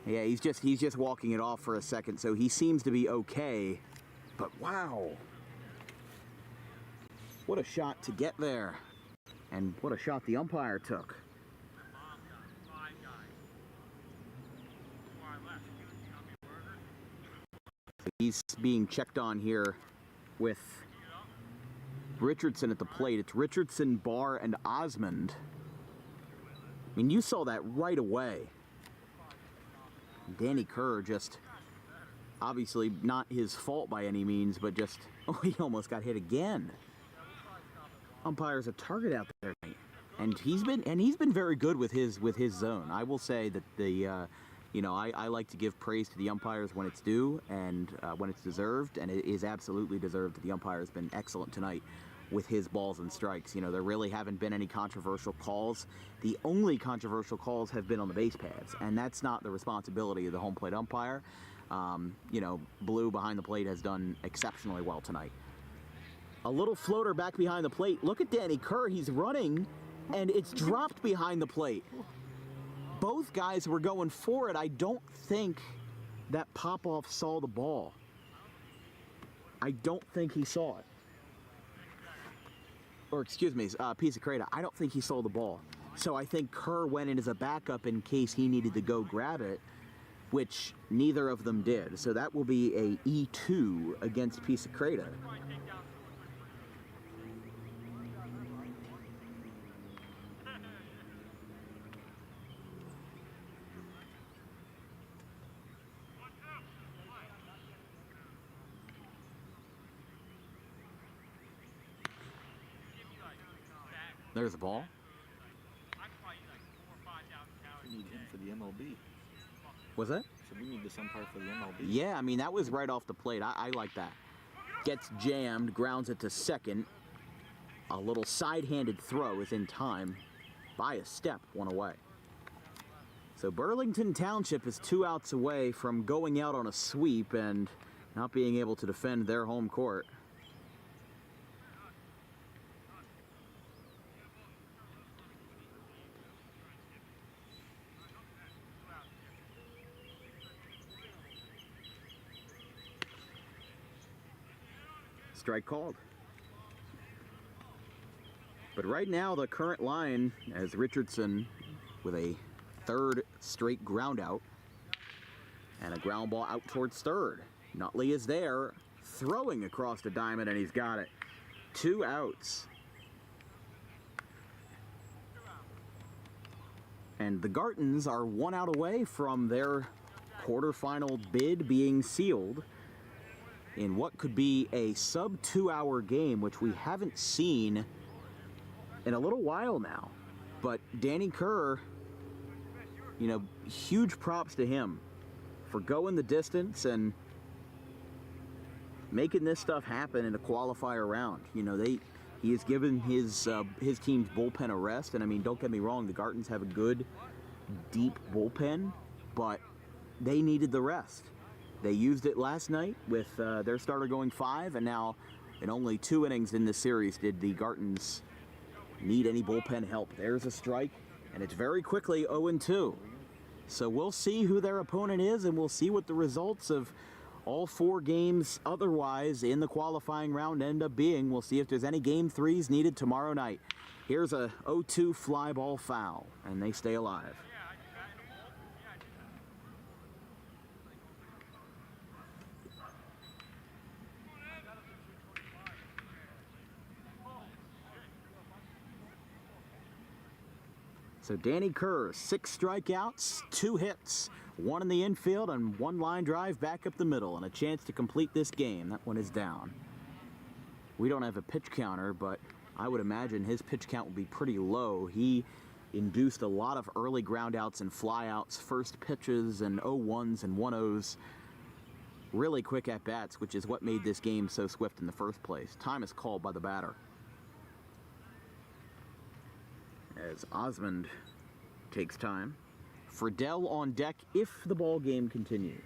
Yeah, he's just walking it off for a second, so he seems to be okay. But wow, what a shot to get there, and what a shot the umpire took. He's being checked on here with Richardson at the plate. It's Richardson, Barr, and Osmond. I mean, you saw that right away. Danny Kerr just, obviously not his fault by any means, but just, oh, he almost got hit again. Umpire's a target out there, and he's been very good with his zone. I will say that I like to give praise to the umpires when it's due and when it's deserved, and it is absolutely deserved that the umpire has been excellent tonight with his balls and strikes. You know, there really haven't been any controversial calls. The only controversial calls have been on the base paths, and that's not the responsibility of the home plate umpire. Blue behind the plate has done exceptionally well tonight. A little floater back behind the plate. Look at Danny Kerr. He's running, and it's dropped behind the plate. Both guys were going for it. I don't think that Popoff saw the ball. I don't think he saw it. Or excuse me, Pisacreta, I don't think he saw the ball. So I think Kerr went in as a backup in case he needed to go grab it, which neither of them did. So that will be a E2 against Pisacreta. There's the ball. We need him for the MLB. Was that? So we need this umpire for the MLB. Yeah, I mean, that was right off the plate. I like that. Gets jammed, grounds it to second. A little side-handed throw is in time. By a step, one away. So Burlington Township is 2 outs away from going out on a sweep and not being able to defend their home court. Strike called. But right now the current line as Richardson with a third straight ground out and a ground ball out towards third. Nutley is there throwing across the diamond and he's got it. 2 outs. And the Gartons are 1 out away from their quarterfinal bid being sealed in what could be a sub 2 hour game, which we haven't seen in a little while now. But Danny Kerr, you know, huge props to him for going the distance and making this stuff happen in a qualifier round. You know, he has given his team's bullpen a rest, and I mean, don't get me wrong, the Gartons have a good, deep bullpen, but they needed the rest. They used it last night with their starter going 5, and now in only 2 innings in this series did the Gartons need any bullpen help. There's a strike, and it's very quickly 0-2. So we'll see who their opponent is, and we'll see what the results of all 4 games otherwise in the qualifying round end up being. We'll see if there's any game 3s needed tomorrow night. Here's a 0-2 fly ball foul, and they stay alive. So Danny Kerr, 6 strikeouts, 2 hits, 1 in the infield and 1 line drive back up the middle, and a chance to complete this game. That one is down. We don't have a pitch counter, but I would imagine his pitch count will be pretty low. He induced a lot of early groundouts and flyouts, first pitches and 0-1s and 1-0s. Really quick at-bats, which is what made this game so swift in the first place. Time is called by the batter, as Osmond takes time. Friedel on deck if the ball game continues.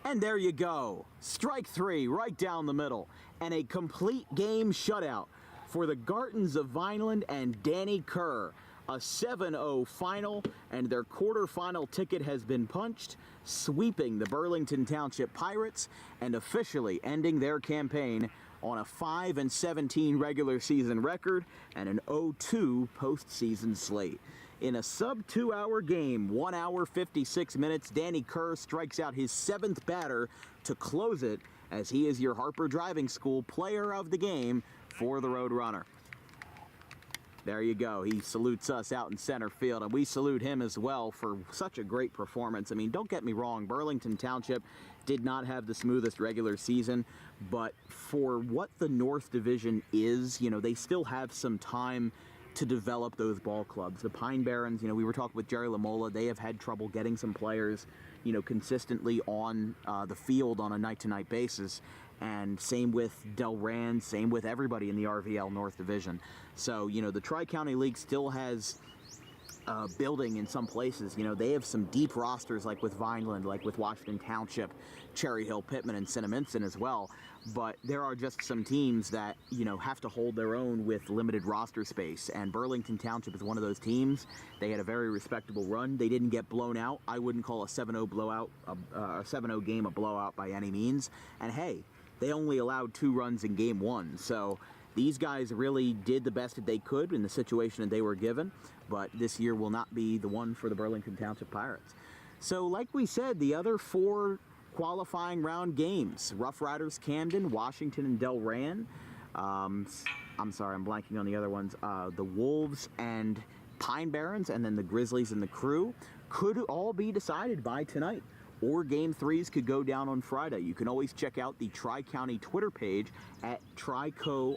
And there you go. Strike 3 right down the middle. And a complete game shutout for the Gartons of Vineland and Danny Kerr. A 7-0 final, and their quarterfinal ticket has been punched, sweeping the Burlington Township Pirates and officially ending their campaign on a 5-17 regular season record and an 0-2 postseason slate. In a sub 2 hour game, 1 hour 56 minutes, Danny Kerr strikes out his 7th batter to close it, as he is your Harper Driving School player of the game for the Road Runner. There you go. He salutes us out in center field, and we salute him as well for such a great performance. I mean, don't get me wrong, Burlington Township did not have the smoothest regular season, but for what the North Division is, you know, they still have some time to develop those ball clubs. The Pine Barrens, you know, we were talking with Jerry Lamola, they have had trouble getting some players, you know, consistently on the field on a night-to-night basis. And same with Delran, same with everybody in the RVL North Division. So, you know, the Tri-County League still has building in some places. You know, they have some deep rosters, like with Vineland, like with Washington Township, Cherry Hill, Pittman, and Cinnaminson as well. But there are just some teams that, you know, have to hold their own with limited roster space. And Burlington Township is one of those teams. They had a very respectable run. They didn't get blown out. I wouldn't call a 7-0 blowout, a 7-0 game a blowout by any means. And hey, they only allowed 2 runs in game 1. So these guys really did the best that they could in the situation that they were given, but this year will not be the one for the Burlington Township Pirates. So like we said, the other 4 qualifying round games, Rough Riders Camden, Washington, and Delran. I'm sorry, I'm blanking on the other ones. The Wolves and Pine Barrens, and then the Grizzlies and the Crew could all be decided by tonight. Or Game 3s could go down on Friday. You can always check out the Tri-County Twitter page at Tri-County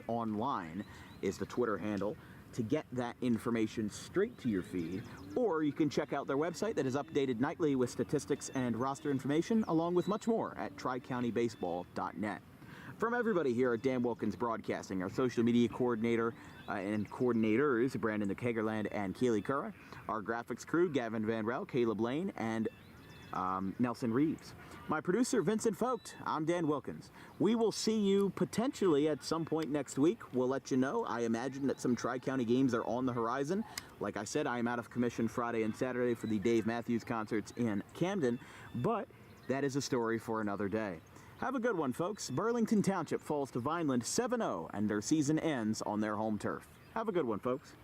Online is the Twitter handle to get that information straight to your feed. Or you can check out their website that is updated nightly with statistics and roster information, along with much more at tricountybaseball.net. From everybody here at Dan Wilkins Broadcasting, our social media coordinator and coordinators, Brandon Kegerland and Keely Curra, our graphics crew, Gavin Van Rel, Caleb Lane, and Nelson Reeves. My producer, Vincent Vogt. I'm Dan Wilkins. We will see you potentially at some point next week. We'll let you know. I imagine that some Tri-County games are on the horizon. Like I said, I am out of commission Friday and Saturday for the Dave Matthews concerts in Camden, but that is a story for another day. Have a good one, folks. Burlington Township falls to Vineland 7-0, and their season ends on their home turf. Have a good one, folks.